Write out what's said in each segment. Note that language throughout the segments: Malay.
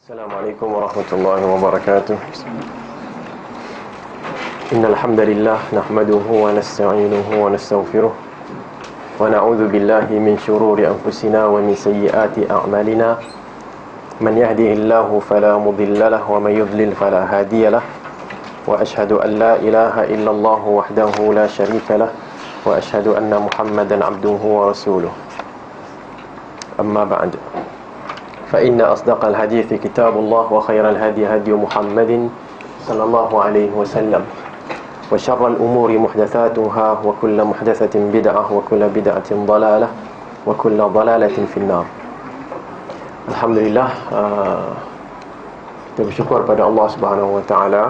Assalamualaikum warahmatullahi wabarakatuh. Innal hamdalillah nahmaduhu wa nasta'inuhu wa nastaghfiruh wa na'udzu billahi min shururi anfusina wa min sayyiati a'malina. Man yahdihillahu fala mudilla lahu wa man yudlil fala hadiya lahu. Wa ashhadu an la ilaha illallah wahdahu la syarika lahu wa ashhadu anna Muhammadan 'abduhu wa rasuluh. Amma ba'd. فإن أصدق الحديث كتاب الله وخير الهدي هدي محمد صلى الله عليه وسلم وشر الأمور محدثاتها وكل محدثة بدعة وكل بدعة ضلالة وكل ضلالة في النار. Alhamdulillah, kita bersyukur pada Allah Subhanahu Wa Taala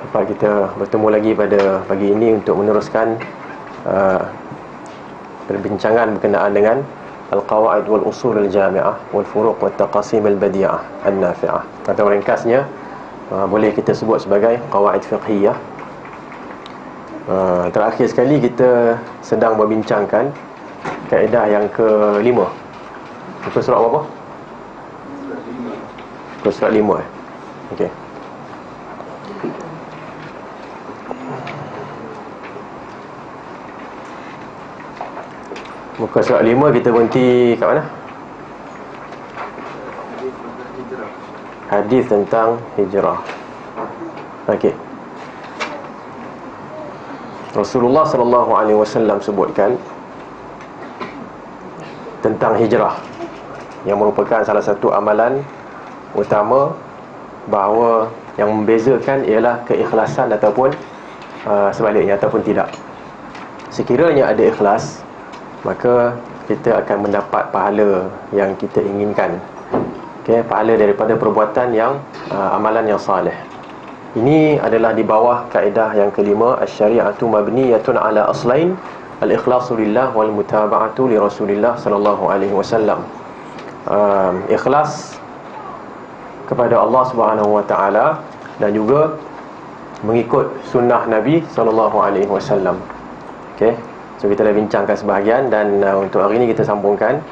dapat kita bertemu lagi pada pagi ini untuk meneruskan perbincangan berkenaan dengan Al-Qawaid wal-Usul al-Jami'ah wal-Furuq wal-Taqasim al-Badi'ah al-Nafi'ah. Atau ringkasnya boleh kita sebut sebagai Qawaid Fiqhiyah. Terakhir sekali kita sedang membincangkan kaedah yang ke-5. Muka surat berapa? Muka surat 5 Okey. Muka surat 5 kita berhenti kat mana? Hadis tentang hijrah. Okey. Rasulullah sallallahu alaihi wasallam sebutkan tentang hijrah yang merupakan salah satu amalan utama, bahawa yang membezakan ialah keikhlasan ataupun sebaliknya ataupun tidak. Sekiranya ada ikhlas, maka kita akan mendapat pahala yang kita inginkan. Okey, pahala daripada perbuatan yang amalan yang salih. Ini adalah di bawah kaedah yang kelima, asy-syari'atu mabniyatun ala aslain, al-ikhlasu lillah wal mutaba'atu li Rasulillah sallallahu alaihi wasallam. Ikhlas kepada Allah Subhanahu wa taala dan juga mengikut sunnah Nabi sallallahu alaihi wasallam. Okey. So kita dah bincangkan sebahagian dan untuk hari ini kita sambungkan.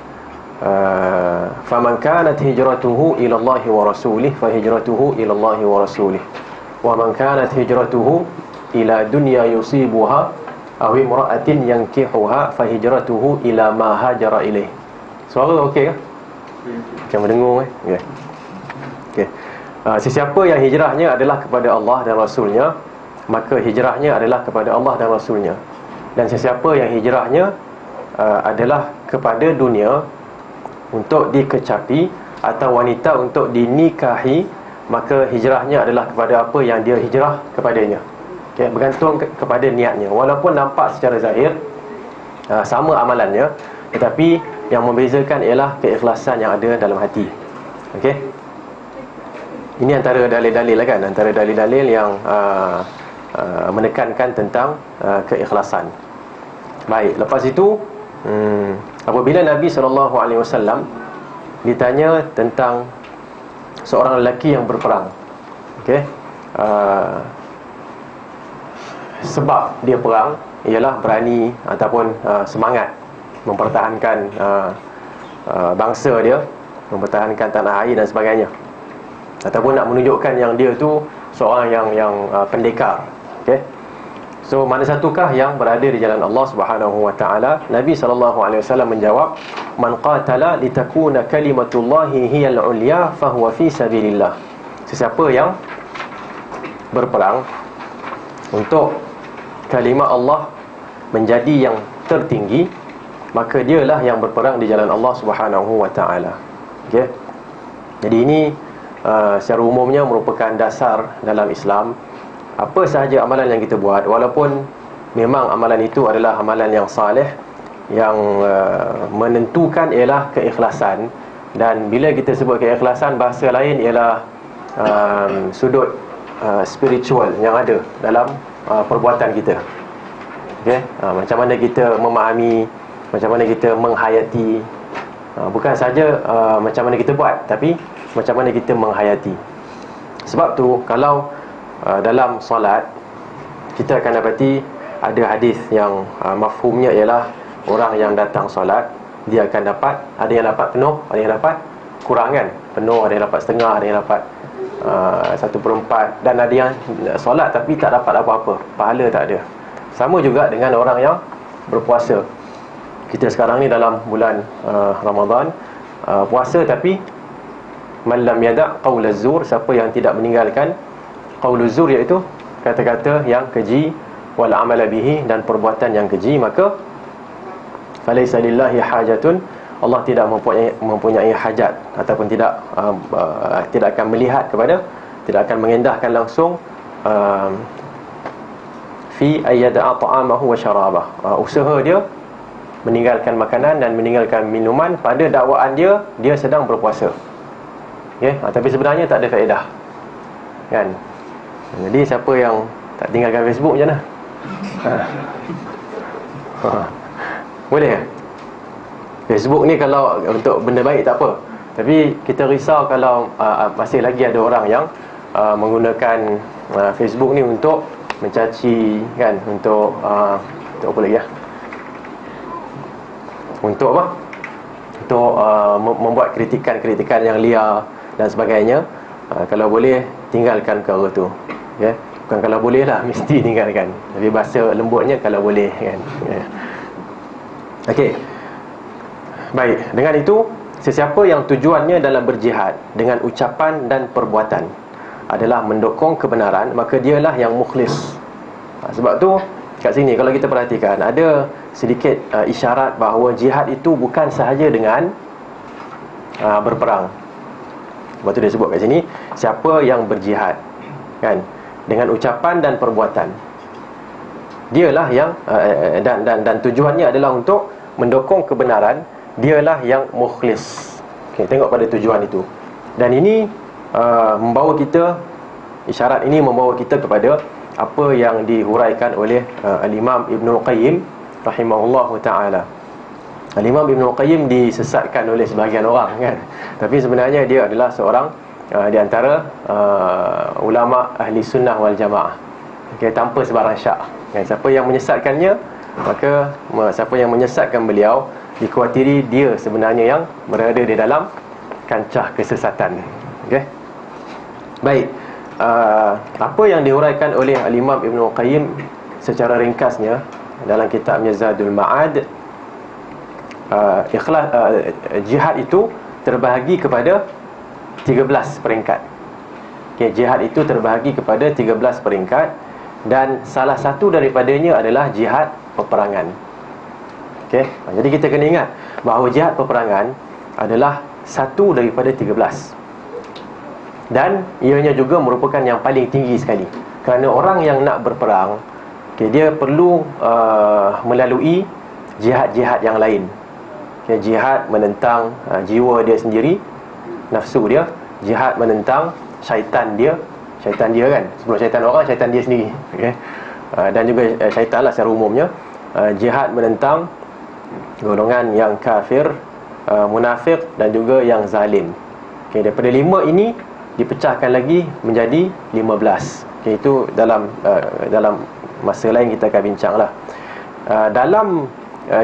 Faman kanat hijratuhu ila Allah wa rasulih fa hijratuhu ila Allah wa rasulih. Wa man kanat hijratuhu ila dunya yusibuha aw imra'atin yankihuha fa hijratuhu ila ma hajara ilaih. Suara okey ke? Macam mendengar okey. Okey. Sesiapa yang hijrahnya adalah kepada Allah dan Rasulnya, maka hijrahnya adalah kepada Allah dan Rasulnya. Dan sesiapa yang hijrahnya adalah kepada dunia untuk dikecapi atau wanita untuk dinikahi, maka hijrahnya adalah kepada apa yang dia hijrah kepadanya. Okay, bergantung kepada niatnya. Walaupun nampak secara zahir sama amalannya, tetapi yang membezakan ialah keikhlasan yang ada dalam hati. Okey. Ini antara dalil-dalil kan, antara dalil-dalil yang menekankan tentang keikhlasan. Baik, lepas itu apabila Nabi SAW ditanya tentang seorang lelaki yang berperang, okey, sebab dia perang ialah berani ataupun semangat mempertahankan bangsa dia, mempertahankan tanah air dan sebagainya, ataupun nak menunjukkan yang dia tu seorang yang pendekar. Okey. So mana satukah yang berada di jalan Allah Subhanahu wa taala? Nabi SAW menjawab, man qatala litakuna kalimatullahi hiyal ulya fahuwa fi sabilillah. Sesiapa yang berperang untuk kalimah Allah menjadi yang tertinggi, maka dialah yang berperang di jalan Allah Subhanahu wa taala. Okey. Jadi ini secara umumnya merupakan dasar dalam Islam. Apa sahaja amalan yang kita buat, walaupun memang amalan itu adalah amalan yang salih, yang menentukan ialah keikhlasan. Dan bila kita sebut keikhlasan, bahasa lain ialah sudut spiritual yang ada dalam perbuatan kita. Okay? Macam mana kita memahami, macam mana kita menghayati, bukan saja macam mana kita buat, tapi macam mana kita menghayati. Sebab tu kalau dalam solat kita akan dapati ada hadis yang mafhumnya ialah orang yang datang solat dia akan dapat, ada yang dapat penuh, ada yang dapat kurangan. penuh, ada yang dapat setengah, ada yang dapat 1/4, dan ada yang solat tapi tak dapat apa-apa, pahala tak ada. Sama juga dengan orang yang berpuasa. Kita sekarang ni dalam bulan Ramadan, puasa tapi man lam yada' qaulaz zur, siapa yang tidak meninggalkan qauluz zur, iaitu kata-kata yang keji, wal amala bihi, dan perbuatan yang keji, maka falaisa lillahi hajatun, Allah tidak mempunyai hajat, ataupun tidak akan melihat kepada, tidak akan mengendahkan langsung fi ayyada'a ta'amahu wa syarabah, usaha dia meninggalkan makanan dan meninggalkan minuman pada dakwaan dia sedang berpuasa. Tapi sebenarnya tak ada faedah, kan? Jadi siapa yang tak tinggalkan Facebook macam mana? Boleh ke? Facebook ni kalau untuk benda baik tak apa, tapi kita risau kalau masih lagi ada orang yang menggunakan Facebook ni untuk mencaci, kan? Untuk apa lagi ya? Untuk apa? Untuk membuat kritikan-kritikan yang liar dan sebagainya. Kalau boleh tinggalkan perkara tu, ya. Bukan kalau boleh lah mesti tinggalkan, tapi bahasa lembutnya kalau boleh, kan? Okey. Baik, dengan itu, sesiapa yang tujuannya dalam berjihad dengan ucapan dan perbuatan adalah mendukung kebenaran, maka dialah yang mukhlis. Sebab tu kat sini kalau kita perhatikan, ada sedikit isyarat bahawa jihad itu bukan sahaja dengan berperang. Sebab tu dia sebut kat sini, siapa yang berjihad, kan, dengan ucapan dan perbuatan, dialah yang dan tujuannya adalah untuk mendukung kebenaran, dialah yang mukhlis. Tengok pada tujuan itu. Dan ini membawa kita, isyarat ini membawa kita kepada apa yang dihuraikan oleh Al-Imam Ibnul Qayyim rahimahullahu ta'ala. Al-Imam Ibnul Qayyim disesatkan oleh sebahagian orang, kan? Tapi sebenarnya dia adalah seorang di antara ulama ahli sunnah wal jamaah, tanpa sebarang syak, kan? Siapa yang menyesatkannya, maka siapa yang menyesatkan beliau, dikhawatiri dia sebenarnya yang berada di dalam kancah kesesatan. Baik, apa yang dihuraikan oleh Al-Imam Ibnul Qayyim secara ringkasnya dalam kitabnya Zadul Ma'ad, jihad itu terbahagi kepada 13 peringkat. Jihad itu terbahagi kepada 13 peringkat, dan salah satu daripadanya adalah jihad peperangan. Jadi kita kena ingat bahawa jihad peperangan adalah satu daripada 13, dan ianya juga merupakan yang paling tinggi sekali. Kerana orang yang nak berperang, dia perlu melalui jihad-jihad yang lain. Jihad menentang jiwa dia sendiri, nafsu dia. Jihad menentang syaitan dia, kan? Sebelum syaitan orang, syaitan dia sendiri, dan juga syaitan lah secara umumnya. Jihad menentang golongan yang kafir, munafik, dan juga yang zalim. Daripada 5 ini dipecahkan lagi menjadi 15. Itu dalam masa lain kita akan bincanglah. Dalam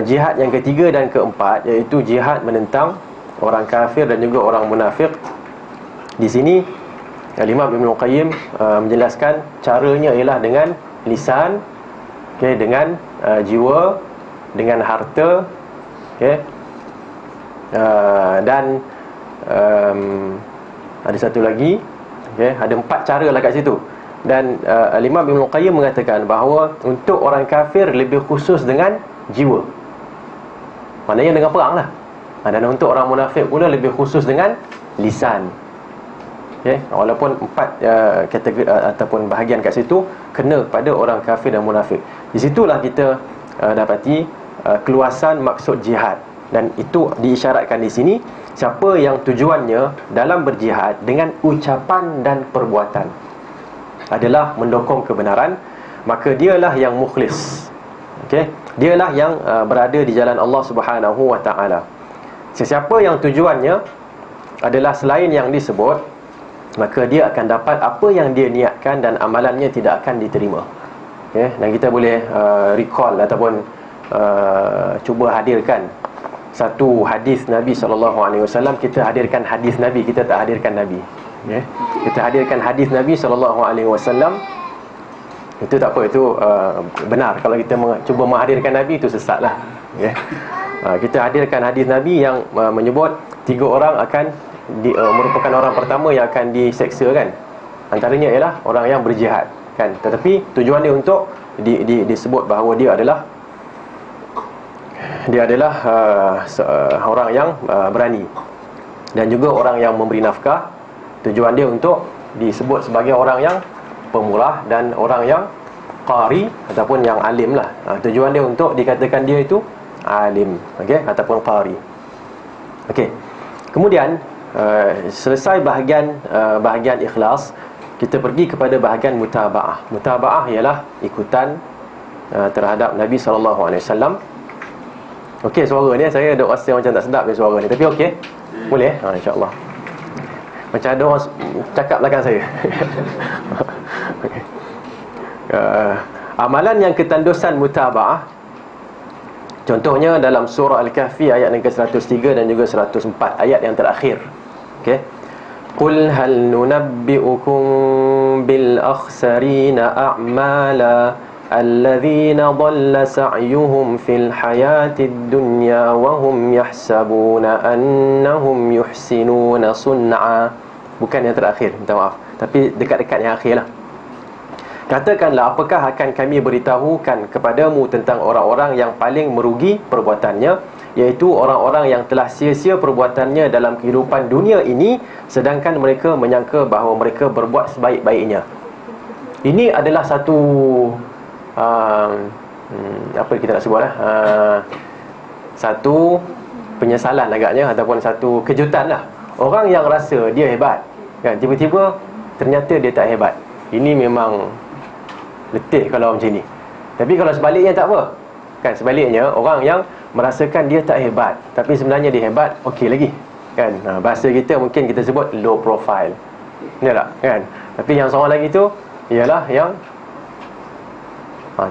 jihad yang ketiga dan keempat, iaitu jihad menentang orang kafir dan juga orang munafik, di sini Imam Ibnul Qayyim menjelaskan caranya ialah dengan lisan, dengan jiwa, dengan harta, dan ada satu lagi, ada 4 cara lah kat situ. Dan Imam Ibnul Qayyim mengatakan bahawa untuk orang kafir lebih khusus dengan jiwa, maknanya dengan perang lah. Dan untuk orang munafik pula lebih khusus dengan lisan. Walaupun 4 kategori ataupun bahagian kat situ kena pada orang kafir dan munafik. Di situlah kita dapati keluasan maksud jihad. Dan itu diisyaratkan di sini, siapa yang tujuannya dalam berjihad dengan ucapan dan perbuatan adalah mendukung kebenaran, maka dialah yang mukhlis. Dialah yang berada di jalan Allah Subhanahu wa ta'ala. Sesiapa yang tujuannya adalah selain yang disebut, maka dia akan dapat apa yang dia niatkan dan amalannya tidak akan diterima. Dan kita boleh recall ataupun cuba hadirkan satu hadis Nabi SAW, kita hadirkan hadis Nabi, kita tak hadirkan Nabi. Kita hadirkan hadis Nabi SAW, itu tak apa, itu benar. Kalau kita cuba menghadirkan Nabi, itu sesatlah. Kita hadirkan hadis Nabi yang menyebut 3 orang akan merupakan orang pertama yang akan diseksa kan. Antaranya ialah orang yang berjihad kan. Tetapi tujuan dia untuk disebut bahawa dia adalah orang yang berani, dan juga orang yang memberi nafkah. Tujuan dia untuk disebut sebagai orang yang pemurah dan orang yang qari ataupun yang alim lah. Tujuan dia untuk dikatakan dia itu alim, okey, ataupun qari. Okey. Kemudian selesai bahagian ikhlas, kita pergi kepada bahagian mutaba'ah. Mutaba'ah ialah ikutan terhadap Nabi SAW. Okey, suara ni saya ada rasa macam tak sedap ni suara ni, tapi okey, boleh insya-Allah. Macam ada orang cakap belakang saya. Okay. Amalan yang ketandusan mutaba'ah, contohnya dalam surah Al-Kahfi ayat yang ke-103 dan juga 104, ayat yang terakhir. Okey. Qul hal nunabbi'ukum bil akhsarina a'mala alladzina dhalla sa'yuhum fil hayatid dunya wa hum yahsabuna annahum yuhsinuna sun'a. Bukan yang terakhir, minta maaf, tapi dekat-dekat yang akhir lah. Katakanlah, apakah akan kami beritahukan kepadamu tentang orang-orang yang paling merugi perbuatannya, iaitu orang-orang yang telah sia-sia perbuatannya dalam kehidupan dunia ini, sedangkan mereka menyangka bahawa mereka berbuat sebaik-baiknya. Ini adalah satu apa kita nak sebut lah, satu penyesalan agaknya, ataupun satu kejutan lah. Orang yang rasa dia hebat kan, tiba-tiba ternyata dia tak hebat. Ini memang letih kalau macam ni. Tapi kalau sebaliknya tak apa kan, sebaliknya orang yang merasakan dia tak hebat tapi sebenarnya dia hebat, okey lagi kan. Bahasa kita mungkin kita sebut low profile, benar tak kan. Tapi yang seorang lagi tu ialah yang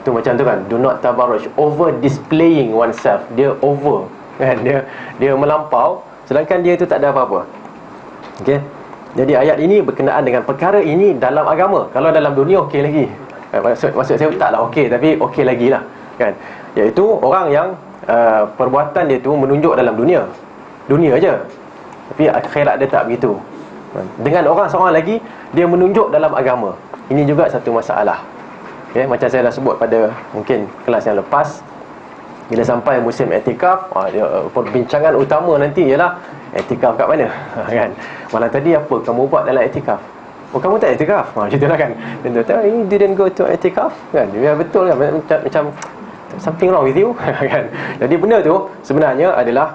tu macam tu kan, do not tabarruj, over displaying oneself. Dia over kan, dia melampau, sedangkan dia tu tak ada apa-apa. Okey. Jadi ayat ini berkenaan dengan perkara ini dalam agama. Kalau dalam dunia okey lagi. Maksud saya taklah okey, tapi okey lagi lah kan. Iaitu orang yang perbuatan dia tu menunjuk dalam dunia je, tapi akhirat dia tak begitu. Dengan seorang lagi, dia menunjuk dalam agama. Ini juga satu masalah. Okay, macam saya dah sebut pada mungkin kelas yang lepas, bila sampai musim iktikaf, perbincangan utama nanti ialah iktikaf kat mana kan. Malam tadi apa kamu buat dalam iktikaf? Oh, kamu tak iktikaf? Macam kan. Dan tu you didn't go to iktikaf kan. Ya, betul kan, macam something wrong with you kan. Jadi benda tu sebenarnya adalah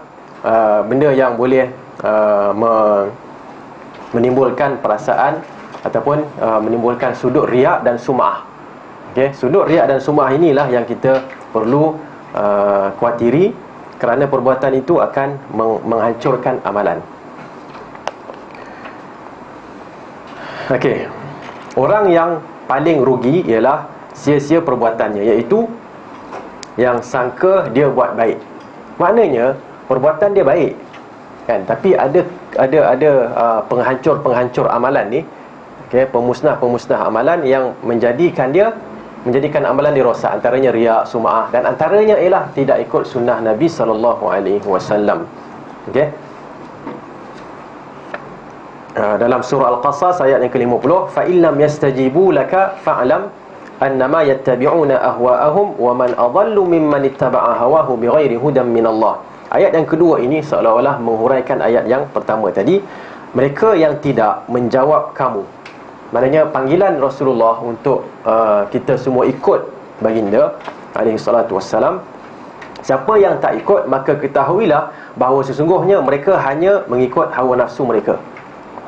benda yang boleh menimbulkan perasaan ataupun menimbulkan sudut riak dan sum'ah. Okey, sudut riak dan sum'ah inilah yang kita perlu khawatiri, kerana perbuatan itu akan menghancurkan amalan. Okey, orang yang paling rugi ialah sia-sia perbuatannya, iaitu yang sangka dia buat baik. Maknanya perbuatan dia baik kan, tapi ada penghancur amalan ni, okey, pemusnah amalan yang menjadikan amalan dia rosak. Antaranya riak, sum'ah, dan antaranya ialah tidak ikut sunnah Nabi SAW. Okey. Dalam surah Al-Qasas ayat yang ke-50, fa illam yastajibu laka fa'lam annama yattabi'una ahwa'ahum wa man adallu mimman ittaba'a hawahu bighairi hudan minallah. Ayat yang kedua ini seolah-olah menghuraikan ayat yang pertama tadi. Mereka yang tidak menjawab kamu, maknanya panggilan Rasulullah untuk kita semua ikut baginda alaihi salatu wassalam. Siapa yang tak ikut, maka ketahuilah bahawa sesungguhnya mereka hanya mengikut hawa nafsu mereka.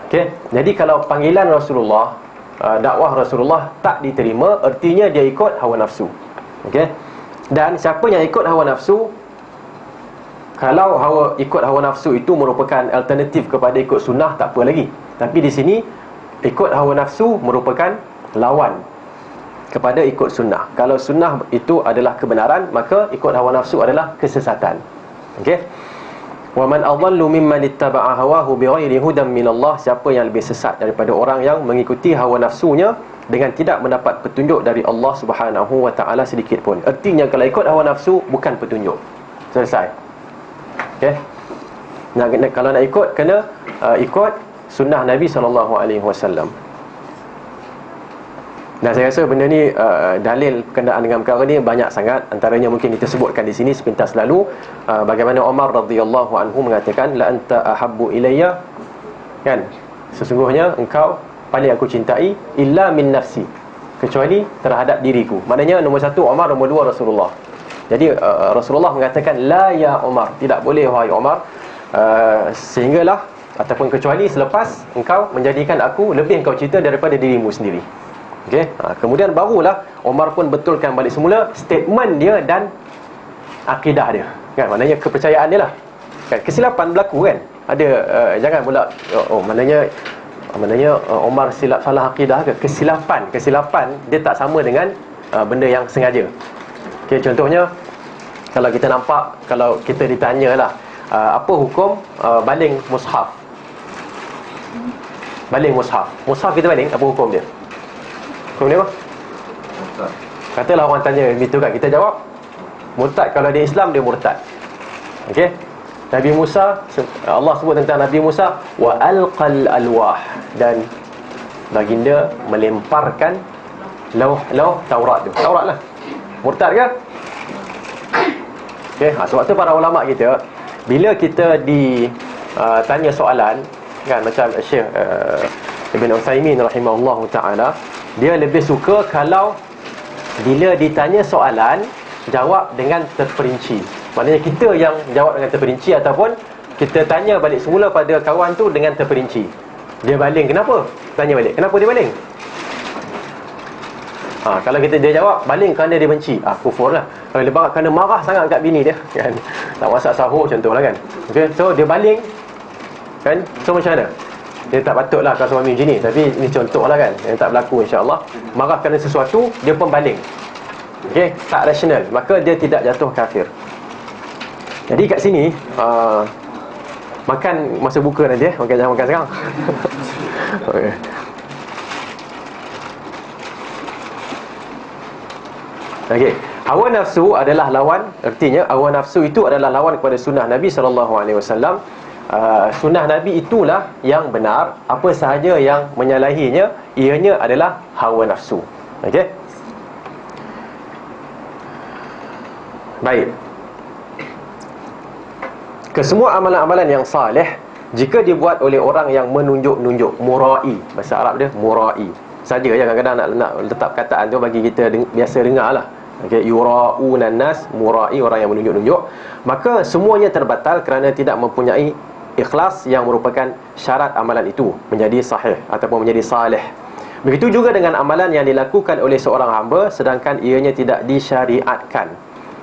Okey, jadi kalau panggilan Rasulullah, dakwah Rasulullah tak diterima, artinya dia ikut hawa nafsu. Okey. Dan siapa yang ikut hawa nafsu, kalau ikut hawa nafsu itu merupakan alternatif kepada ikut sunnah, tak apa lagi. Tapi di sini ikut hawa nafsu merupakan lawan kepada ikut sunnah. Kalau sunnah itu adalah kebenaran, maka ikut hawa nafsu adalah kesesatan. Okey. Wa man adallu mimman ittaba'a hawahu bighairi hudan minallah, siapa yang lebih sesat daripada orang yang mengikuti hawa nafsunya dengan tidak mendapat petunjuk dari Allah Subhanahu wa taala sedikit pun. Artinya kalau ikut hawa nafsu bukan petunjuk. Selesai. Okey. Kalau nak ikut kena ikut sunnah Nabi sallallahu alaihi wasallam. Dan saya rasa benda ni dalil berkenaan dengan perkara ni banyak sangat. Antaranya mungkin kita sebutkan di sini sepintas lalu, bagaimana Umar radhiyallahu anhu mengatakan la anta ahabbu ilayya, kan, sesungguhnya engkau paling aku cintai illa min nafsi, kecuali terhadap diriku. Maknanya nombor satu Umar, nombor dua Rasulullah. Jadi Rasulullah mengatakan la ya Umar, tidak boleh wahai Umar, sehinggalah ataupun kecuali selepas engkau menjadikan aku lebih engkau cinta daripada dirimu sendiri. Okey, kemudian barulah Umar pun betulkan balik semula statement dia dan akidah dia, kan, maknanya kepercayaan dia lah, kan. Kesilapan berlaku, kan, ada jangan pula maknanya Umar silap salah akidah ke. Kesilapan dia tak sama dengan benda yang sengaja. Okey, contohnya kalau kita nampak, kalau kita ditanyalah apa hukum baling mushaf. Baling mushaf kita baling, apa hukum dia? Hukum dia apa? Murtad. Katalah orang tanya gitu, kan, kita jawab murtad. Kalau dia Islam, dia murtad. Okey. Nabi Musa, Allah sebut tentang Nabi Musa, wa alqal alwah, dan baginda melemparkan lauh Taurat tu. Taurat lah. Murtad ke? Okey, sebab tu para ulama kita, bila kita ditanya soalan, kan, macam Syekh Ibn Utsaimin rahimahullahu taala, dia lebih suka kalau bila ditanya soalan jawab dengan terperinci. Maknanya kita yang jawab dengan terperinci, ataupun kita tanya balik semula pada kawan tu dengan terperinci. Dia baling kenapa? Tanya balik, kenapa dia baling? Kalau dia jawab baling kerana dia benci, kufur lah. Kalau dia kerana marah sangat kat bini dia, kan, tak masak sahur contohlah, kan. Okay, so dia baling, kan. So macam mana? Dia tak patutlah kalau suami macam ni, tapi ini contoh lah, kan, yang tak berlaku insya-Allah. Marah kerana sesuatu, dia pun baling. Okey, tak rasional, maka dia tidak jatuh kafir. Jadi kat sini makan masa buka nanti, jangan makan sekarang. Okay. Okey, hawa nafsu adalah lawan, artinya hawa nafsu itu adalah lawan kepada sunnah Nabi SAW. Sunnah Nabi itulah yang benar. Apa sahaja yang menyalahinya, ianya adalah hawa nafsu. Okey. Baik. Kesemua amalan-amalan yang saleh, jika dibuat oleh orang yang menunjuk-nunjuk, murai, bahasa Arab dia murai saja, ya, kadang-kadang nak letak perkataan tu bagi kita biasa dengar lah. Okey, yuraunan nas, murai, orang yang menunjuk-nunjuk, maka semuanya terbatal kerana tidak mempunyai ikhlas yang merupakan syarat amalan itu menjadi sahih ataupun menjadi saleh. Begitu juga dengan amalan yang dilakukan oleh seorang hamba sedangkan ianya tidak disyariatkan,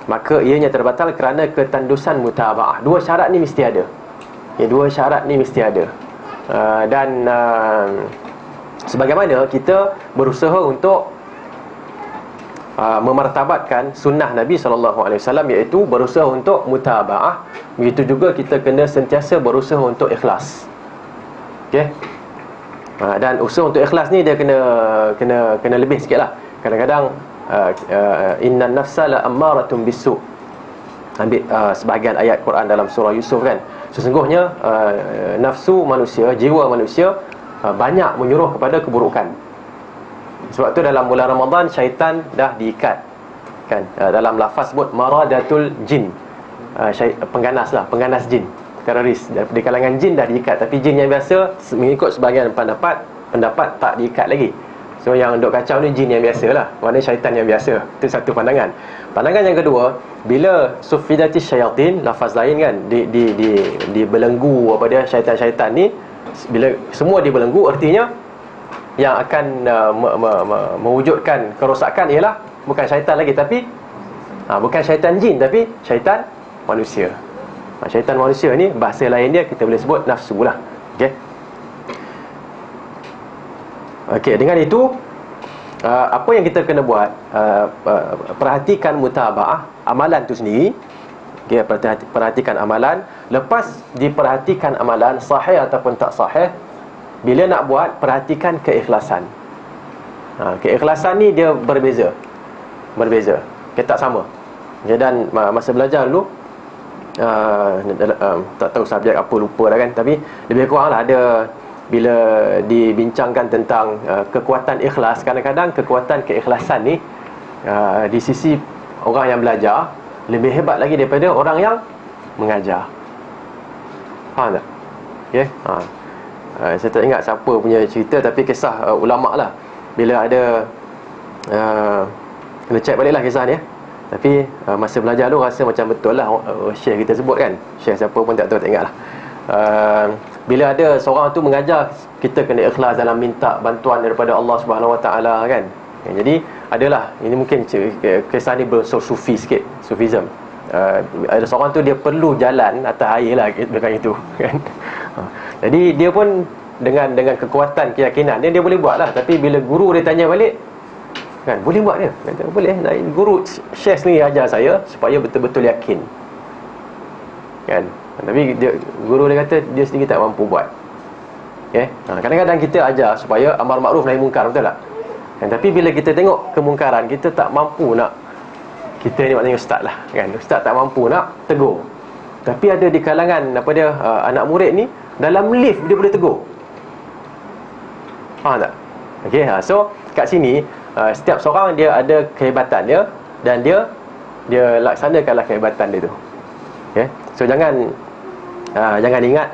maka ianya terbatal kerana ketandusan mutabaah. Dua syarat ni mesti ada. Ya, dua syarat ni mesti ada. Dan sebagaimana kita berusaha untuk memartabatkan sunnah Nabi SAW, iaitu berusaha untuk mutabaah, begitu juga kita kena sentiasa berusaha untuk ikhlas. Okey. Dan usaha untuk ikhlas ni dia kena lebih sikitlah. Kadang-kadang innan nafsa la ammaratun bisu'. Ambil sebahagian ayat Quran dalam surah Yusuf, kan. Sesungguhnya nafsu manusia, jiwa manusia banyak menyuruh kepada keburukan. Sebab tu dalam bulan Ramadan syaitan dah diikat, kan. Dalam lafaz sebut maradatul jin, pengganas jin, teroris. Di kalangan jin dah diikat, tapi jin yang biasa mengikut sebahagian pendapat tak diikat lagi. So yang duk kacau ni jin yang biasa lah, maknanya syaitan yang biasa. Itu satu pandangan. Pandangan yang kedua, bila sufidatis syaitin, lafaz lain, kan, dibelenggu apa dia, syaitan-syaitan ni, bila semua dibelenggu, artinya yang akan mewujudkan kerosakan ialah bukan syaitan lagi, tapi bukan syaitan jin, tapi syaitan manusia. Syaitan manusia ni bahasa lain dia kita boleh sebut nafsu lah. Okey. Okey, dengan itu apa yang kita kena buat, perhatikan mutabaah amalan tu sendiri. Okay, perhatikan amalan. Lepas diperhatikan amalan sahih ataupun tak sahih, bila nak buat, perhatikan keikhlasan. Keikhlasan ni dia berbeza. Okay, tak sama. Okay, dan masa belajar dulu, tak tahu subjek apa, lupa dah kan, tapi lebih kurang lah ada, bila dibincangkan tentang kekuatan ikhlas, kadang-kadang kekuatan keikhlasan ni di sisi orang yang belajar lebih hebat lagi daripada orang yang mengajar. Faham tak? Okay? Saya tak ingat siapa punya cerita, tapi kisah ulama' lah. Bila ada kena check balik lah kisah ni, tapi masa belajar tu rasa macam betul lah syekh kita sebut kan. Syekh siapa pun tak tahu, tak ingat lah. Bila ada seorang tu mengajar, kita kena ikhlas dalam minta bantuan daripada Allah Subhanahu Wa Taala kan. Jadi adalah, ini mungkin kisah ni berunsur sufi sikit, sufism. Ada seorang tu dia perlu jalan atas air lah dekat itu kan. Jadi dia pun dengan kekuatan keyakinan dia boleh buat lah. Tapi bila guru dia tanya balik kan, boleh buat dia? Kata, boleh. Guru Syekh ni ajar saya supaya betul-betul yakin kan. Tapi guru dia kata dia sendiri tak mampu buat. Okay? Kadang-kadang kita ajar supaya amar makruf nahi mungkar, betul tak? Kan? Tapi bila kita tengok kemungkaran, kita tak mampu nak, kita ni maknanya ustaz lah kan, ustaz tak mampu nak tegur. Tapi ada di kalangan anak murid ni, dalam lift dia boleh tegur. Faham tak? Okay, so kat sini setiap seorang dia ada kehebatan dia, dan dia laksanakanlah kehebatan dia tu. Okay? So jangan ingat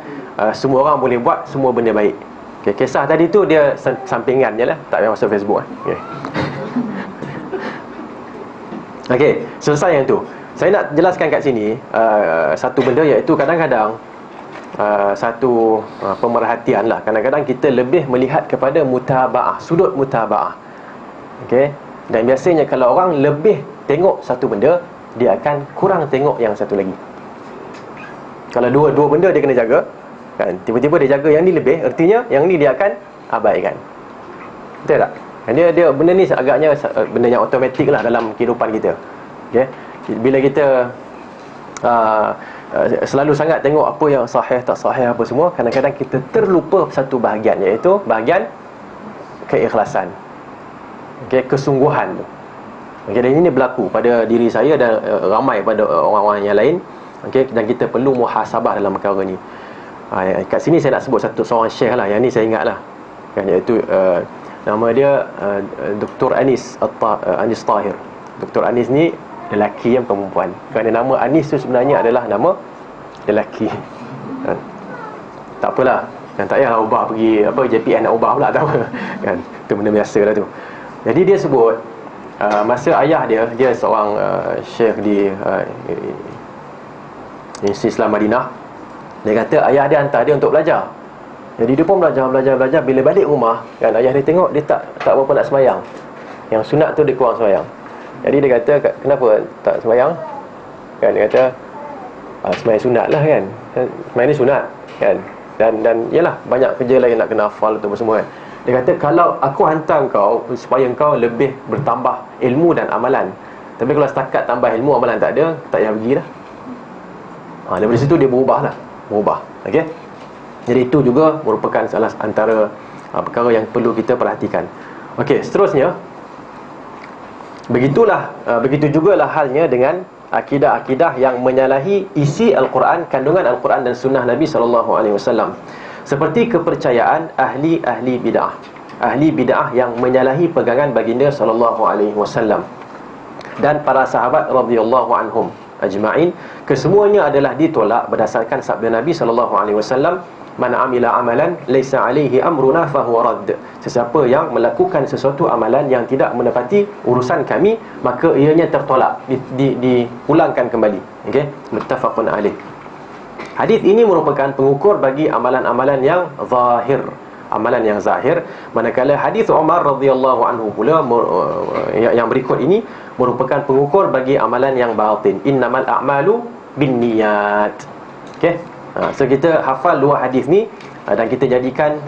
semua orang boleh buat semua benda baik. Okay, kisah tadi tu dia sampingan je lah, tak payah masuk Facebook. Okay. Okay, selesai yang tu. Saya nak jelaskan kat sini satu benda, iaitu kadang-kadang satu pemerhatian lah. Kadang-kadang kita lebih melihat kepada mutaba'ah, sudut mutaba'ah. Okay? Dan biasanya kalau orang lebih tengok satu benda, dia akan kurang tengok yang satu lagi. Kalau dua benda dia kena jaga kan, tiba-tiba dia jaga yang ni lebih, artinya yang ni dia akan abaikan. Betul tak? Dia benda ni agaknya benda yang automatik lah dalam kehidupan kita. Okay? Bila kita selalu sangat tengok apa yang sahih tak sahih apa semua, kadang-kadang kita terlupa satu bahagian, iaitu bahagian keikhlasan. Okay, kesungguhan tu. Okay, dan ini berlaku pada diri saya dan ramai pada orang-orang yang lain. Okay, dan kita perlu muhasabah dalam perkara ni. Kat sini saya nak sebut seorang syekh lah, yang ni saya ingat lah kan, iaitu nama dia Dr. Anis Tahir. Dr. Anis ni lelaki yang perempuan. Kerana nama Anis tu sebenarnya adalah nama lelaki kan? Tak apalah kan, tak payah ubah pergi JPN nak ubah pula, tak apa kan, tu benda biasa lah tu. Jadi dia sebut masa ayah dia seorang syekh di Institut Islam Madinah. Dia kata ayah dia hantar dia untuk belajar. Jadi dia pun belajar. Bila balik rumah kan, ayah dia tengok dia tak berapa nak sembahyang. Yang sunat tu dia kurang sembahyang. Jadi dia kata, kenapa tak sembahyang? Kan dia kata, sembahyang sunat lah kan. Sembahyang ni sunat kan. Dan yalah, banyak kerja lain nak kena hafal tu semua kan. Dia kata, kalau aku hantar kau supaya kau lebih bertambah ilmu dan amalan, tapi kalau setakat tambah ilmu, amalan tak ada, tak payah pergi dah. Daripada situ dia berubah. Okay? Jadi itu juga merupakan salah antara perkara yang perlu kita perhatikan. Okey, seterusnya, begitu jugalah halnya dengan akidah-akidah yang menyalahi isi Al-Quran, kandungan Al-Quran dan sunnah Nabi SAW. Seperti kepercayaan ahli bid'ah. Ahli bid'ah yang menyalahi pegangan baginda SAW dan para sahabat radhiyallahu anhum ajma'in, kesemuanya adalah ditolak berdasarkan sabda Nabi SAW, man amila amalan laisa alaihi amruna fahuwa radd. Sesiapa yang melakukan sesuatu amalan yang tidak menepati urusan kami, maka ianya tertolak, dipulangkan kembali. Okey, muttafaqun alaih. Hadis ini merupakan pengukur bagi amalan-amalan yang zahir, amalan yang zahir. Manakala hadis Umar radhiyallahu anhu pula yang berikut ini merupakan pengukur bagi amalan yang batin. Innamal a'malu binniyat. Okey. So kita hafal dua hadis ni dan kita jadikan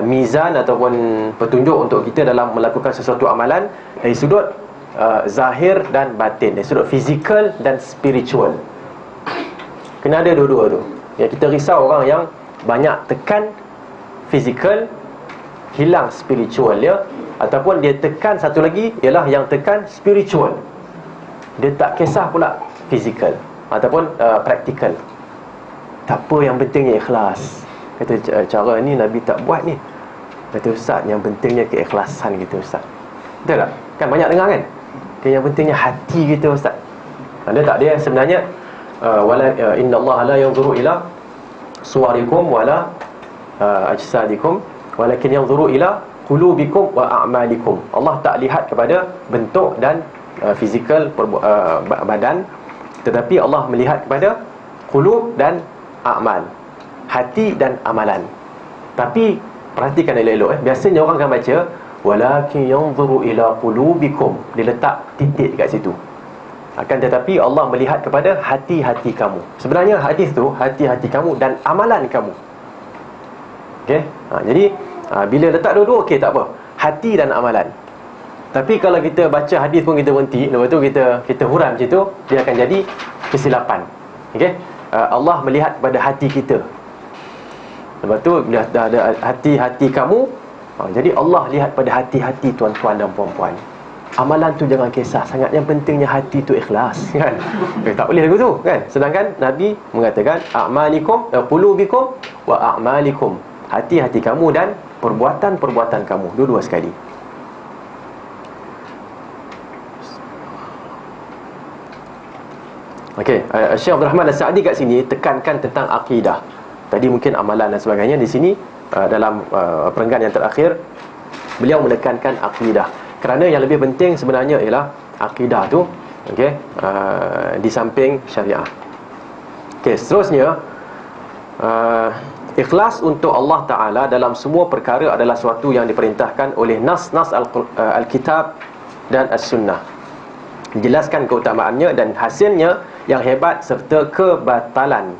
mizan ataupun petunjuk untuk kita dalam melakukan sesuatu amalan dari sudut zahir dan batin, dari sudut fizikal dan spiritual. Kena ada dua-dua tu. Ya, kita risau orang yang banyak tekan fizikal, hilang spiritual dia, ataupun dia tekan satu lagi ialah yang tekan spiritual, dia tak kisah pula fizikal ataupun praktikal. Tak apa, yang pentingnya ikhlas. Kata cara ni Nabi tak buat ni. Kata ustaz, yang pentingnya keikhlasan kita ustaz. Betul tak? Kan banyak dengar kan? Yang pentingnya hati kita ustaz. Ada tak dia sebenarnya innallaha la yanzuru ila suwarikum wala ajsadikum walakin yanzuru ila qulubikum wa a'malikum. Allah tak lihat kepada bentuk dan fizikal badan, tetapi Allah melihat kepada qulub dan a'mal, hati dan amalan. Tapi perhatikan elok-elok biasanya orang akan baca walakin yanzuru ila qulubikum, dia letak titik dekat situ. Akan tetapi Allah melihat kepada hati-hati kamu. Sebenarnya hadis tu hati-hati kamu dan amalan kamu. Okey? Jadi bila letak dua-dua okey, tak apa. Hati dan amalan. Tapi kalau kita baca hadis pun kita berhenti, lepas tu kita huram macam tu, dia akan jadi kesilapan. Okey? Allah melihat kepada hati kita. Lepas tu dah ada hati-hati kamu. Jadi Allah lihat pada hati-hati tuan-tuan dan puan-puan. Amalan tu jangan kisah sangat, yang pentingnya hati tu ikhlas, kan? Tak boleh lagu tu, kan? Sedangkan Nabi mengatakan a'malikum qulubikum wa a'malikum, hati-hati kamu dan perbuatan-perbuatan kamu, dua-dua sekali. Okey, Syekh Abdul Rahman As-Sa'di kat sini tekankan tentang akidah. Tadi mungkin amalan dan sebagainya. Di sini dalam perenggan yang terakhir beliau menekankan akidah. Kerana yang lebih penting sebenarnya ialah akidah tu, okey, di samping syariah. Okey, seterusnya ikhlas untuk Allah Ta'ala dalam semua perkara adalah suatu yang diperintahkan oleh nas-nas Al-Kitab dan As-Sunnah. Dijelaskan keutamaannya dan hasilnya yang hebat serta kebatalan,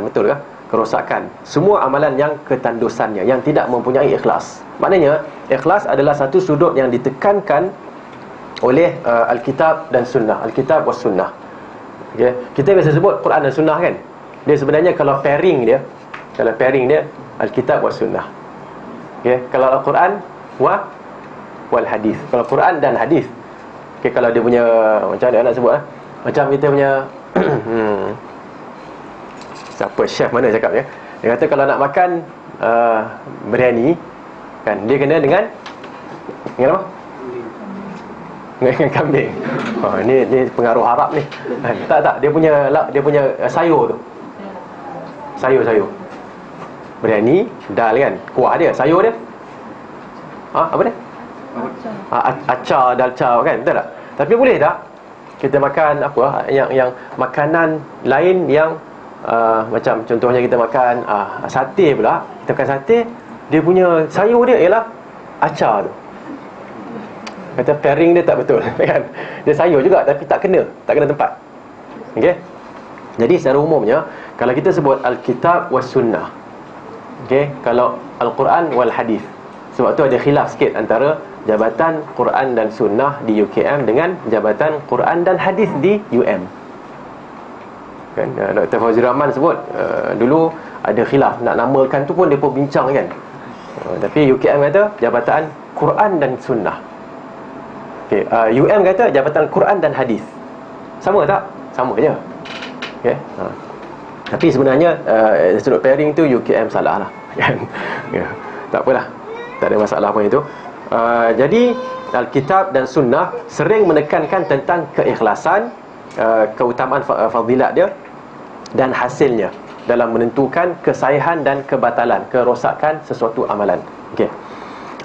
betul ke? Kerosakan semua amalan yang ketandusannya, yang tidak mempunyai ikhlas. Maknanya ikhlas adalah satu sudut yang ditekankan oleh Alkitab dan Sunnah, Alkitab was Sunnah. Okay? Kita biasa sebut Quran dan Sunnah, kan? Dia sebenarnya kalau pairing dia Alkitab was Sunnah. Okay? Kalau Al-Quran wal hadis. Kalau Quran dan hadis. Okay, kalau dia punya macam mana nak sebut macam kita punya siapa chef mana cakap ya? Dia kata kalau nak makan biryani, kan, dia kena dengan apa? Dengan kambing. Ni pengaruh Arab ni. Tak, dia punya sayur tu. Sayur. Biryani, dal, kan? Kuah dia, sayur dia. Apa dia? Acar, dalca, kan? Betul tak? Tapi boleh tak kita makan apa yang makanan lain yang macam contohnya kita makan sate pula. Kita makan sate, dia punya sayur dia ialah acar tu. Kata pairing dia tak betul, kan? Dia sayur juga tapi tak kena tempat. Okey. Jadi secara umumnya kalau kita sebut Alkitab was Sunnah, okey, kalau Al-Quran wal hadis. Sebab tu ada khilaf sikit antara Jabatan Quran dan Sunnah di UKM dengan Jabatan Quran dan Hadis di UM. Kan, Dr. Fauzi Rahman sebut dulu ada khilaf nak namakan tu pun dia pun bincang, kan. Tapi UKM kata Jabatan Quran dan Sunnah. Okay, UM kata Jabatan Quran dan Hadis. Sama tak? Sama je. Okay. Tapi sebenarnya sudut pairing tu UKM salah lah, kan. Tak apalah, tak ada masalah pun itu. Jadi Alkitab dan Sunnah sering menekankan tentang keikhlasan, keutamaan fadilat dia dan hasilnya dalam menentukan kesahihan dan kebatalan, kerosakan sesuatu amalan. Okey.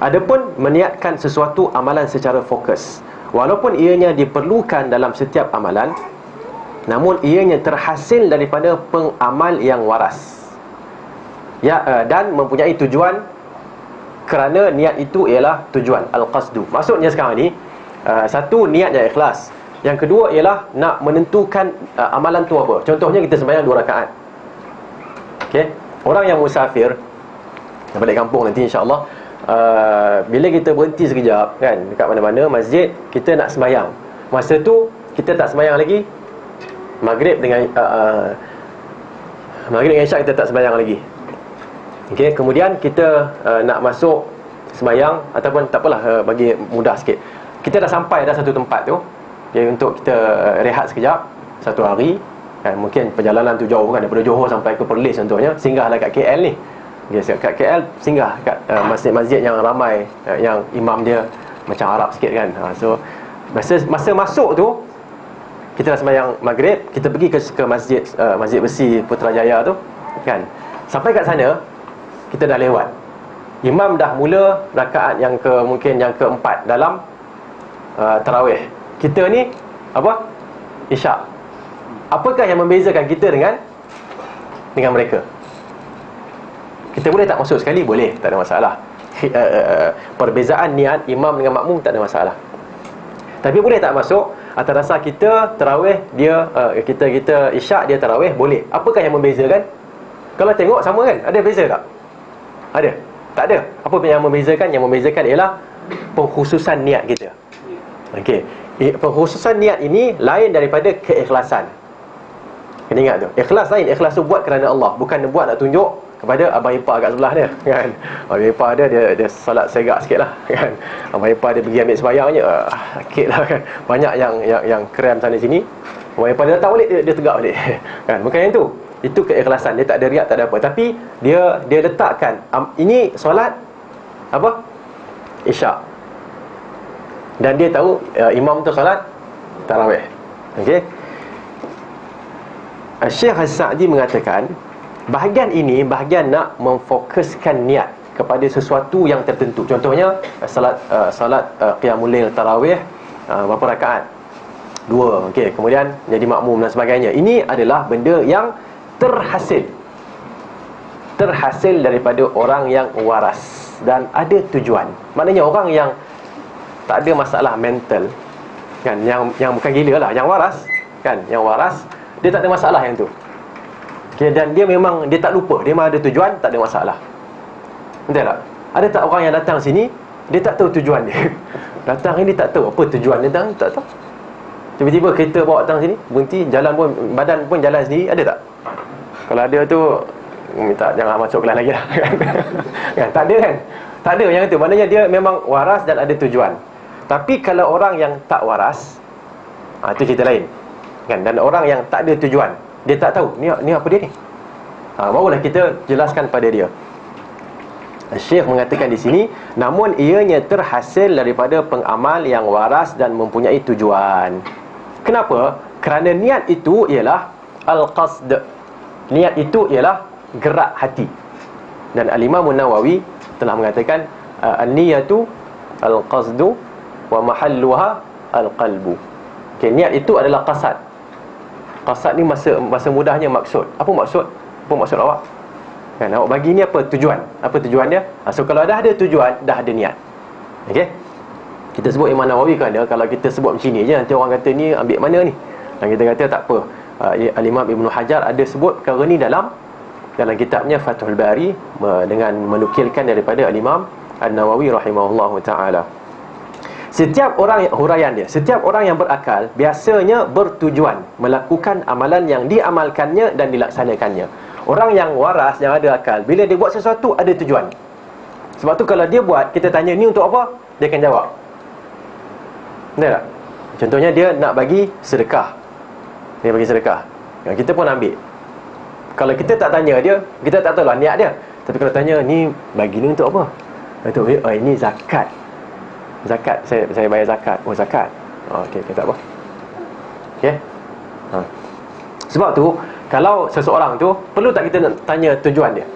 Adapun meniatkan sesuatu amalan secara fokus, walaupun ianya diperlukan dalam setiap amalan, namun ianya terhasil daripada pengamal yang waras, dan mempunyai tujuan, kerana niat itu ialah tujuan, al-qasdu. Maksudnya sekarang ni satu, niat yang ikhlas. Yang kedua ialah nak menentukan amalan tu apa. Contohnya kita sembahyang 2 rakaat. Okey. Orang yang musafir balik kampung nanti insya-Allah, bila kita berhenti sekejap kan dekat mana-mana masjid, kita nak sembahyang, masa tu kita tak sembahyang lagi. Maghrib dengan Isyak kita tak sembahyang lagi. Okey, kemudian kita nak masuk sembahyang, ataupun tak apalah, bagi mudah sikit, kita dah sampai dah satu tempat tu, okay, untuk kita rehat sekejap satu hari kan. Mungkin perjalanan tu jauh kan, daripada Johor sampai ke Perlis contohnya, singgahlah kat KL ni. Okay, kat KL singgah kat masjid-masjid yang ramai, yang imam dia macam Arab sikit kan. So masa masuk tu kita dah sembahyang maghrib, kita pergi ke masjid Masjid Besi Putrajaya tu kan. Sampai kat sana kita dah lewat, imam dah mula rakaat mungkin yang keempat dalam tarawih. Kita ni apa? Isyak. Apakah yang membezakan kita dengan mereka? Kita boleh tak masuk sekali? Boleh, tak ada masalah. Perbezaan niat imam dengan makmum tak ada masalah. Tapi boleh tak masuk atas dasar kita tarawih, dia kita isyak, dia tarawih? Boleh. Apakah yang membezakan? Kalau tengok sama kan? Ada beza tak? Ada? Tak ada. Apa yang membezakan? Yang membezakan ialah pengkhususan niat kita. Okey. Pengkhususan niat ini lain daripada keikhlasan. Kena ingat tu. Ikhlas lain. Ikhlas tu buat kerana Allah, bukan buat nak tunjuk kepada abang ipar kat sebelah dia kan. Abang ipar dia salat segak sikit lah kan. Abang ipar dia pergi ambil sembahyang je, sakit lah kan. Banyak yang krem sana sini. Abang ipar dia datang balik, dia tegak balik kan. Bukan yang tu. Itu keikhlasan. Dia tak ada riak, tak ada apa. Tapi dia letakkan ini solat apa? Isyak. Dan dia tahu imam tu solat tarawih. Okey. Syekh As-Sa'di mengatakan bahagian ini bahagian nak memfokuskan niat kepada sesuatu yang tertentu. Contohnya salat qiyamul lail tarawih, berapa rakaat? 2. Okey, kemudian jadi makmum dan sebagainya. Ini adalah benda yang terhasil daripada orang yang waras dan ada tujuan. Maknanya orang yang tak ada masalah mental kan, yang bukan gila lah, yang waras kan, yang waras, dia tak ada masalah yang tu. Okay, dan dia memang dia tak lupa, dia memang ada tujuan, tak ada masalah. Betul tak? Ada tak orang yang datang sini, dia tak tahu tujuan dia. Datang ini tak tahu apa tujuan dia, tak tahu. Tiba-tiba kereta bawa datang sini, berhenti, jalan pun, badan pun jalan sendiri, ada tak? Kalau ada tu, minta jangan masuk kelas lagi lah kan? Tak ada kan? Tak ada yang itu. Maknanya dia memang waras dan ada tujuan. Tapi kalau orang yang tak waras, itu cerita lain kan? Dan orang yang tak ada tujuan, dia tak tahu ni apa dia ni, barulah kita jelaskan pada dia. Syekh mengatakan di sini, namun ianya terhasil daripada pengamal yang waras dan mempunyai tujuan. Kenapa? Kerana niat itu ialah al-qasd. Niat itu ialah gerak hati. Dan Al-Imam Nawawi telah mengatakan an-niyatu al-qasdu wa mahalluha al-qalbu. Okay, niat itu adalah qasad. Qasad ni masa mudahnya maksud. Apa maksud? Apa maksud awak? Kan, awak bagi ni apa tujuan? Apa tujuan dia? So kalau dah ada tujuan, dah ada niat. Okey. Kita sebut Imam Nawawi kan, kalau kita sebut macam ni je, nanti orang kata ni ambil mana ni? Dan kita kata tak apa. Al-Imam Ibn Hajar ada sebut perkara ni dalam kitabnya Fathul Bari, dengan menukilkan daripada Al-Imam An-Nawawi rahimahullahu taala. Setiap orang, huraian dia, setiap orang yang berakal biasanya bertujuan melakukan amalan yang diamalkannya dan dilaksanakannya. Orang yang waras, yang ada akal, bila dia buat sesuatu ada tujuan. Sebab tu kalau dia buat, kita tanya ni untuk apa, dia akan jawab. Betul tak? Contohnya dia nak bagi sedekah, dia bagi sedekah, kita pun ambil. Kalau kita tak tanya dia, kita tak tahu lah niat dia. Tapi kalau tanya, ni bagi ni untuk apa? Kata, ini zakat. Zakat, saya bayar zakat. Oh, zakat. Okey, tak apa. Okey. Sebab tu, kalau seseorang tu, perlu tak kita nak tanya tujuan dia?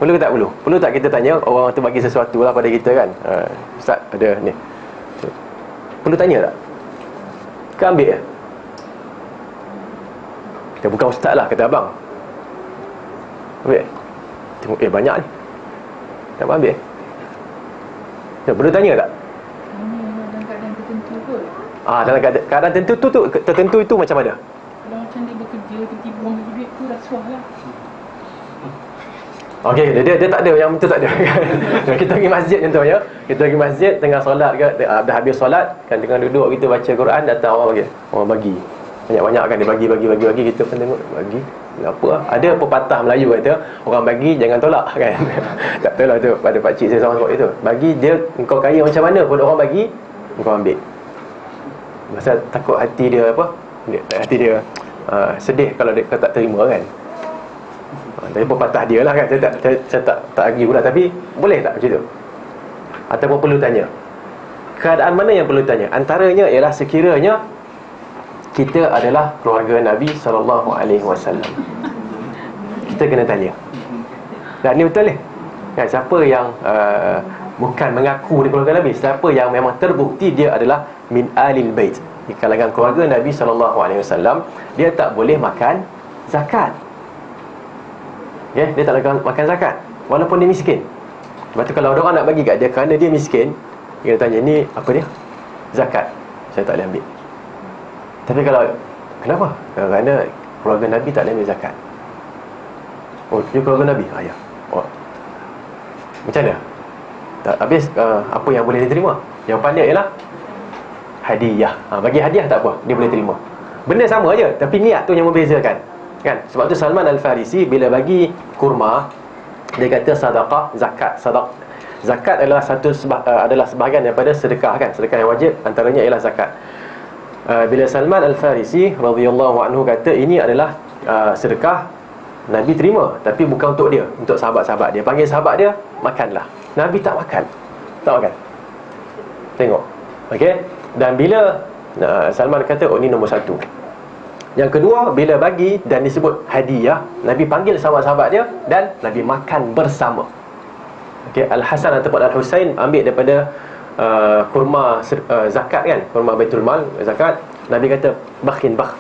Perlu ke tak perlu? Perlu tak kita tanya orang tu bagi sesuatu lah pada kita kan? Ustaz, ada ni. Perlu tanya tak? Ke ambil je? Kita bukan ustaz lah, kata abang. Ambil. Tengok, banyak ni. Tak apa ambil. Perlu tanya tak? Dalam keadaan tertentu kot. Dalam keadaan tertentu itu macam mana? Kalau macam dia bekerja, tiba-tiba buang duit tu rasuah lah. Okey, dia tak ada, yang betul tak ada. Kita pergi masjid contohnya, kita pergi masjid tengah solat ke, dah habis solat kan, tengah duduk kita baca Quran, datang orang bagi. Banyak-banyak kan dia bagi, kita pun tengok bagi. Apa lah? Ada pepatah Melayu kata, orang bagi jangan tolak kan. Tak tahu lah tu, pada pak cik saya sama sebab itu. Bagi dia, engkau kaya macam mana pun orang bagi, engkau ambil. Pasal takut hati dia hati dia sedih kalau dia tak terima kan. Tapi pepatah dia lah kan. Saya tak argue pula. Tapi boleh tak macam tu? Ataupun perlu tanya, keadaan mana yang perlu tanya? Antaranya ialah sekiranya kita adalah keluarga Nabi SAW. Kita kena tanya. Dan ni betul ni kan, siapa yang bukan mengaku dia keluarga Nabi, siapa yang memang terbukti dia adalah min alil bait, di kalangan keluarga Nabi SAW, dia tak boleh makan zakat. Dia tak boleh makan zakat walaupun dia miskin. Sebab tu kalau ada orang nak bagi kat dia kerana dia miskin, dia tanya, ni apa dia? Zakat. Saya tak boleh ambil. Tapi kalau kenapa? Kerana keluarga Nabi tak boleh ambil zakat. Oh, dia keluarga Nabi? Ya. Oh, macam mana? Tak, habis apa yang boleh diterima? Jawapan dia ialah hadiah. Bagi hadiah tak apa, dia boleh terima. Benda sama aja, tapi niat tu yang membezakan kan. Sebab tu Salman Al-Farisi bila bagi kurma, dia kata sedekah, zakat. Zakat adalah adalah sebahagian daripada sedekah kan. Sedekah yang wajib antaranya ialah zakat. Bila Salman Al-Farisi radhiyallahu anhu kata ini adalah sedekah, Nabi terima, tapi bukan untuk dia, untuk sahabat-sahabat dia. Panggil sahabat dia, makanlah. Nabi tak makan. Tak makan. Tengok. Okey. Dan bila Salman kata, oh ni nombor satu. Yang kedua, bila bagi dan disebut hadiah, Nabi panggil sahabat-sahabat dia dan Nabi makan bersama. Okey, Al-Hasan ataupun Al-Husain ambil daripada kurma zakat kan, kurma Baitul Mal zakat. Nabi kata, bakhin bakh.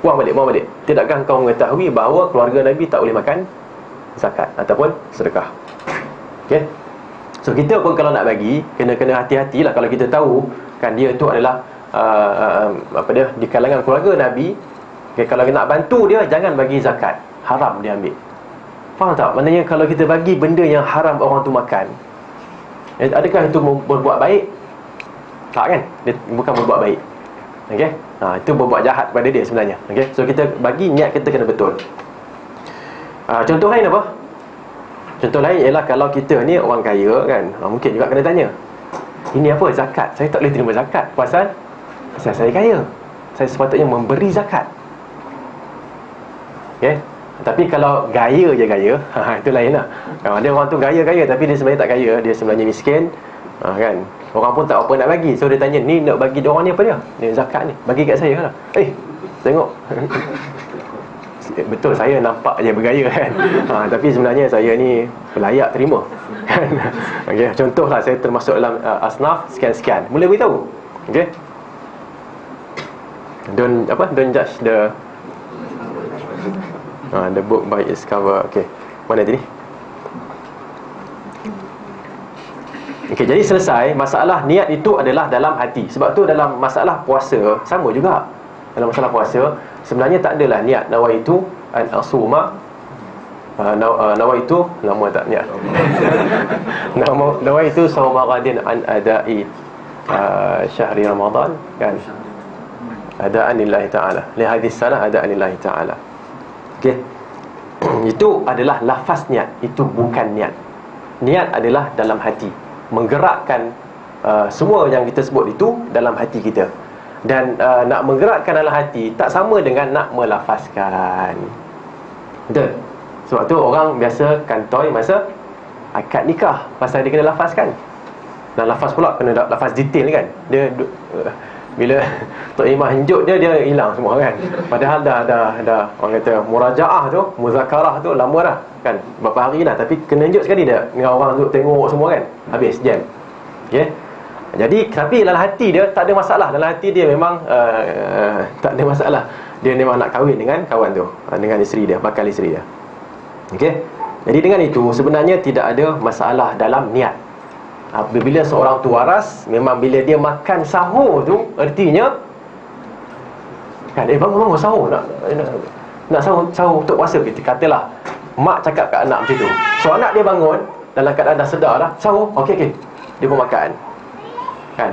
Buang balik. Tidakkah kau mengetahui bahawa keluarga Nabi tak boleh makan zakat ataupun sedekah? Okey. So kita pun kalau nak bagi, kena hati-hatilah kalau kita tahu kan dia tu adalah di kalangan keluarga Nabi. Okay, kalau nak bantu dia, jangan bagi zakat, haram dia ambil. Faham tak? Maknanya kalau kita bagi benda yang haram orang tu makan, adakah itu berbuat baik? Tak kan? Dia bukan berbuat baik. Okey? Itu berbuat jahat pada dia sebenarnya. Okey? So kita bagi, niat kita kena betul. Contoh lain apa? Contoh lain ialah kalau kita ni orang kaya kan, mungkin juga kena tanya, ini apa? Zakat. Saya tak boleh terima zakat pasal saya kaya. Saya sepatutnya memberi zakat. Okey? Tapi kalau gaya je gaya, itu lain lah. Ada orang tu gaya-gaya tapi dia sebenarnya tak kaya, dia sebenarnya miskin, kan? Orang pun tak apa nak bagi. So dia tanya, ni nak bagi dia orang ni apa dia? Ni zakat ni, bagi kat saya lah. Tengok. Betul saya nampak je bergaya kan. Tapi sebenarnya saya ni layak terima. Okey, contohlah saya termasuk dalam asnaf sekian-sekian. Mula beritahu. Okey. Don't judge the book by its cover. Okey. Mana tadi? Okey, jadi selesai masalah niat itu adalah dalam hati. Sebab tu dalam masalah puasa sama juga. Dalam masalah puasa sebenarnya tak adalah niat nawaitu an asuma, nawaitu lama tak niat. Nawaitu sawma ghadin an adai syahri Ramadan kan. Adaan lillahi ta'ala. Li hadis salah adaan lillahi ta'ala. Okey. Itu adalah lafaz niat, itu bukan niat. Niat adalah dalam hati, menggerakkan semua yang kita sebut itu dalam hati kita. Dan nak menggerakkan dalam hati tak sama dengan nak melafazkan. Betul? Sebab tu orang biasa kantoi masa akad nikah, pasal dia kena lafazkan. Dan lafaz pula kena lafaz detail kan. Dia bila Tok Imam henjuk dia hilang semua kan. Padahal dah orang kata murajaah tu, muzakarah tu lama dah kan, berapa hari dah, tapi kena henjuk sekali dah dengan orang tu tengok semua kan, habis jam. Okey. Jadi tapi dalam hati dia tak ada masalah. Dalam hati dia memang tak ada masalah. Dia memang nak kahwin dengan kawan tu, dengan isteri dia, bakal isteri dia. Okey. Jadi dengan itu sebenarnya tidak ada masalah dalam niat. Apabila seorang tu waras, memang bila dia makan sahur tu, artinya kan bangun sahur, nak sahur untuk puasa, kita katalah mak cakap kat anak macam tu, so anak dia bangun dalam keadaan dah sedar dah, sahur, okey, dia pun makan kan.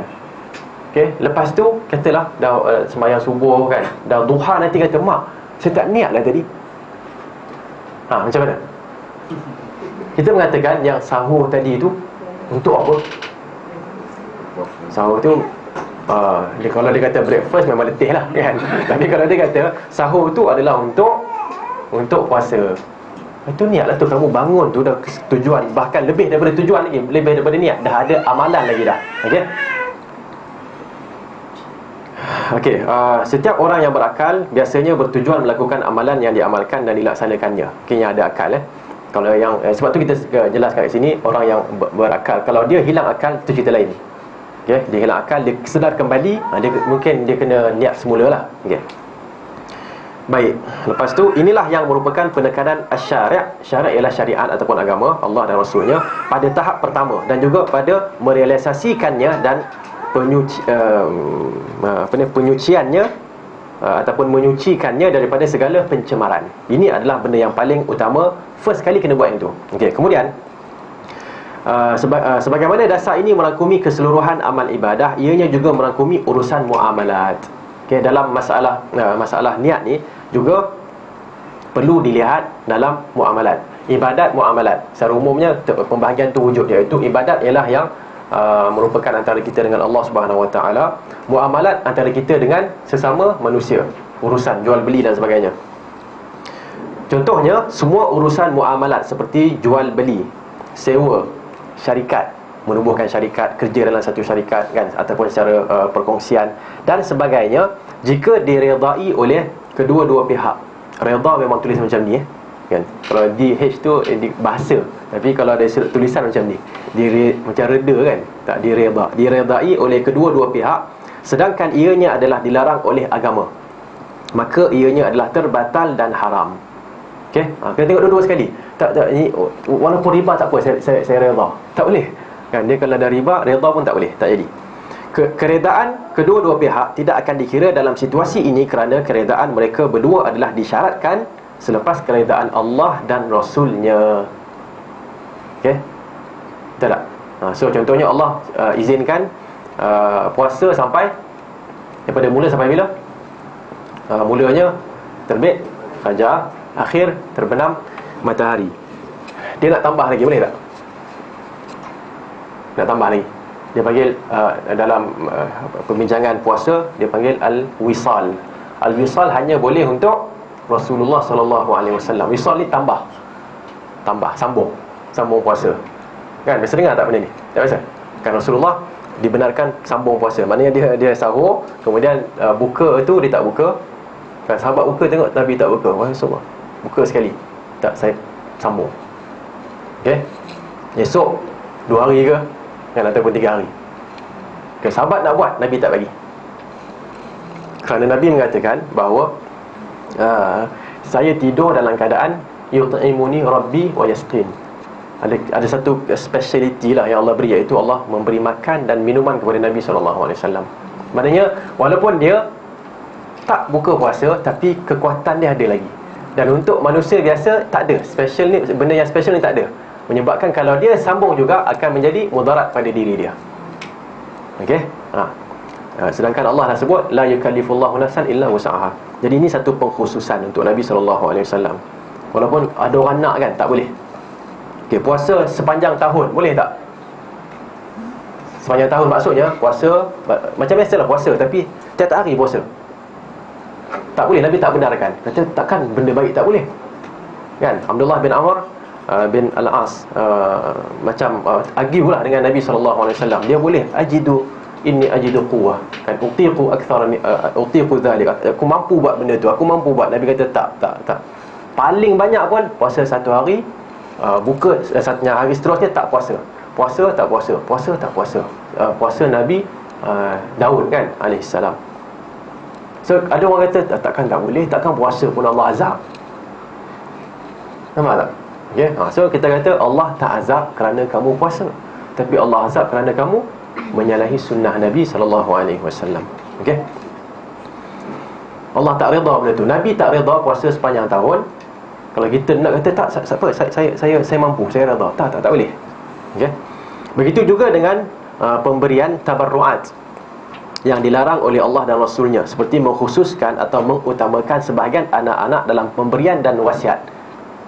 Okey, lepas tu katalah dah sembahyang subuh kan, dah duha, nanti kata, mak, saya tak niat lah tadi. Macam mana? Kita mengatakan yang sahur tadi tu untuk apa? Sahur tu kalau dia kata breakfast memang letih lah kan. Tapi kalau dia kata sahur tu adalah untuk puasa, itu niat lah tu. Kamu bangun tu dah tujuan, bahkan lebih daripada tujuan lagi, lebih daripada niat, dah ada amalan lagi dah. Okey, setiap orang yang berakal biasanya bertujuan melakukan amalan yang diamalkan dan dilaksanakannya. Yang ada akal Kalau yang sebab tu kita jelaskan kat sini, orang yang berakal, kalau dia hilang akal, itu cerita lain. Dia hilang akal, dia sedar kembali, mungkin dia kena niat semula lah. Baik, lepas tu inilah yang merupakan penekanan syariat. Syariat ialah syariat ataupun agama Allah dan Rasulnya pada tahap pertama, dan juga pada merealisasikannya dan penyuciannya ataupun menyucikannya daripada segala pencemaran. Ini adalah benda yang paling utama, first kali kena buat yang tu. Kemudian sebagaimana dasar ini merangkumi keseluruhan amal ibadah, ianya juga merangkumi urusan muamalat. Dalam masalah niat ni juga perlu dilihat dalam muamalat, ibadat, muamalat. Secara umumnya pembahagian tu wujud, iaitu ibadat ialah yang merupakan antara kita dengan Allah Subhanahu Wa Taala. Muamalat antara kita dengan sesama manusia, urusan jual beli dan sebagainya. Contohnya semua urusan muamalat seperti jual beli, sewa, syarikat, menubuhkan syarikat, kerja dalam satu syarikat kan, ataupun secara perkongsian dan sebagainya, jika diredai oleh kedua-dua pihak. Redha memang tulis macam ni kan. Kalau DH tu bahasa, tapi kalau ada tulisan macam ni, macam reda kan, tak direda, diredai oleh kedua-dua pihak, sedangkan ianya adalah dilarang oleh agama, maka ianya adalah terbatal dan haram. Kena tengok dua-dua sekali. Tak ni walaupun riba tak apa, saya reda, tak boleh kan. Dia kalau ada riba, reda pun tak boleh, tak jadi. Keredaan kedua-dua pihak tidak akan dikira dalam situasi ini, kerana keredaan mereka berdua adalah disyaratkan selepas keredaan Allah dan Rasulnya. Betul tak? So contohnya Allah izinkan puasa sampai, daripada mula sampai bila? Mulanya terbit fajar, akhir terbenam matahari. Dia nak tambah lagi, boleh tak? Nak tambah lagi. Dia panggil dalam perbincangan puasa, dia panggil al-wisal. Al-wisal hanya boleh untuk Rasulullah SAW. Wisal ni tambah, sambung puasa kan. Biasa dengar tak benda ni? Tak biasa kan. Rasulullah dibenarkan sambung puasa, maknanya dia sahur, kemudian buka tu dia tak buka kan. Sahabat buka, tengok Nabi tak buka, wahai Rasulullah, buka sekali, tak, saya sambung. Esok 2 hari ke kan, ataupun 3 hari. Sahabat nak buat, Nabi tak bagi, kerana Nabi mengatakan bahawa saya tidur dalam keadaan yut'imuni rabbi wa yasqin. Ada satu speciality lah yang Allah beri, iaitu Allah memberi makan dan minuman kepada Nabi SAW. Maknanya walaupun dia tak buka puasa, tapi kekuatan dia ada lagi. Dan untuk manusia biasa tak ada special ni, benda yang special ni tak ada, menyebabkan kalau dia sambung juga akan menjadi mudarat pada diri dia. Sedangkan Allah dah sebut la yukallifullahu nafsan illa wus'aha. Jadi ini satu pengkhususan untuk Nabi SAW. Walaupun ada orang nak kan, tak boleh. Puasa sepanjang tahun, boleh tak? Sepanjang tahun maksudnya puasa macam biasalah puasa, tapi tiap hari puasa, tak boleh. Nabi tak benarkan, kata takkan benda baik tak boleh kan. Abdullah bin Amr bin Al-As macam argue lah dengan Nabi SAW. Dia boleh inni ajidu quwwah kan, utiqu akthar utiqu dhalik, aku mampu buat benda tu, aku mampu buat. Nabi kata tak. Paling banyak pun puasa satu hari, buka satunya hari seterusnya tak puasa. Puasa tak puasa, puasa tak puasa. Puasa Nabi Daud kan alaihissalam. So ada orang kata takkan tak boleh, takkan puasa pun Allah azab. Nampak tak? So kita kata Allah tak azab kerana kamu puasa, tapi Allah azab kerana kamu menyalahi sunnah Nabi SAW. Allah tak redha benda tu. Nabi tak redha puasa sepanjang tahun, Kalau kita nak kata tak, apa, saya mampu, saya redha, tak boleh. Okey. Begitu juga dengan pemberian tabarruat yang dilarang oleh Allah dan Rasulnya, seperti mengkhususkan atau mengutamakan sebahagian anak-anak dalam pemberian dan wasiat.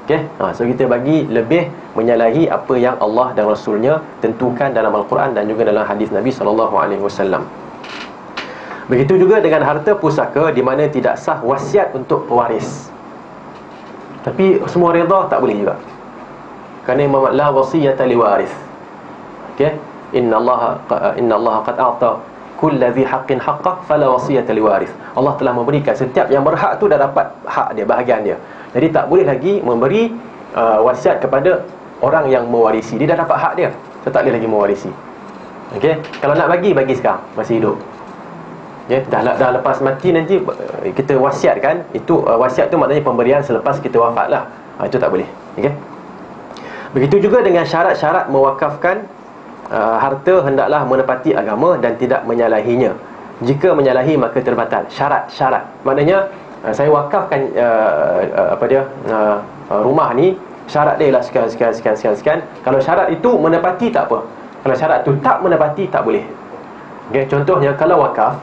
Okey, so kita bagi lebih menyalahi apa yang Allah dan Rasulnya tentukan dalam Al-Quran dan juga dalam hadis Nabi SAW. Begitu juga dengan harta pusaka, di mana tidak sah wasiat untuk pewaris. Tapi semua redha, tak boleh juga. Kerana Imam la wasiyata liwaris. Okey, inna Allah qad a'ta kulli dhi haqqin haqqah fala wasiyata liwaris. Allah telah memberikan, setiap yang berhak tu dah dapat hak dia, bahagian dia. Jadi tak boleh lagi memberi wasiat kepada orang yang mewarisi. Dia dah dapat hak dia, so tak boleh lagi mewarisi. Okey, kalau nak bagi sekarang masih hidup. Dah lepas mati nanti kita wasiatkan. Itu wasiat tu maknanya pemberian selepas kita wafat lah. Itu tak boleh. Okey. Begitu juga dengan syarat-syarat mewakafkan harta, hendaklah menepati agama dan tidak menyalahinya. Jika menyalahi maka terbatal. Syarat-syarat maknanya saya wakafkan rumah ni, syarat dia ialah sekian. Kalau syarat itu menepati tak apa. Kalau syarat tu tak menepati, tak boleh. Okay, contohnya kalau wakaf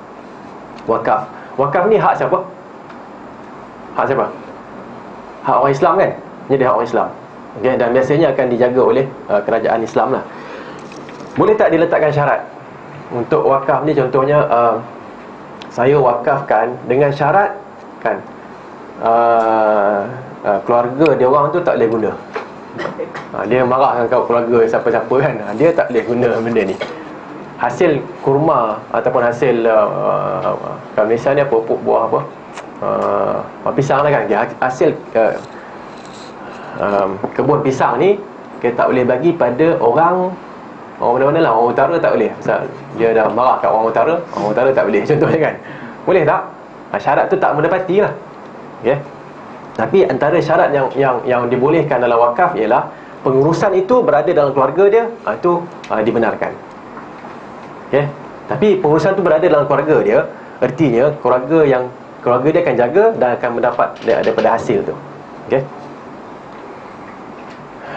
ni hak siapa? Hak siapa? Hak orang Islam kan? Jadi hak orang Islam. Okay, dan biasanya akan dijaga oleh kerajaan Islam lah. Boleh tak diletakkan syarat untuk wakaf ni? Contohnya saya wakafkan dengan syarat kan, keluarga dia orang tu tak boleh guna. Dia marah dengan keluarga siapa-siapa kan, dia tak boleh guna benda ni. Hasil kurma ataupun hasil kat Malaysia ni apa, buah apa, pisang lah kan, hasil kebun pisang ni kita tak boleh bagi pada orang mana-mana lah. Orang utara tak boleh, pasal dia dah marah kat orang utara tak boleh, contohnya kan. Boleh tak? Syarat tu tak menepati lah. Okay? Tapi antara syarat yang dibolehkan dalam wakaf ialah pengurusan itu berada dalam keluarga dia, itu dibenarkan. Okay? Tapi pengurusan itu berada dalam keluarga dia, artinya keluarga dia akan jaga dan akan mendapat daripada hasil tu. Okay?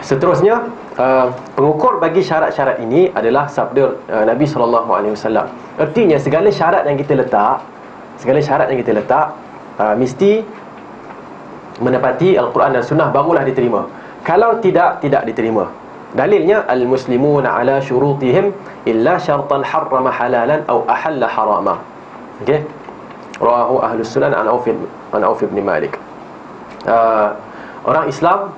Seterusnya, pengukur bagi syarat-syarat ini adalah sabda Nabi SAW. Artinya segala syarat yang kita letak mesti menepati Al-Quran dan Sunnah, barulah diterima. Kalau tidak diterima. Dalilnya al-muslimuna ala syurutihim illa syartan harrama halalan aw ahalla harama. Okey, rawahu ahlus sunan an Auf ibn Malik. Orang Islam,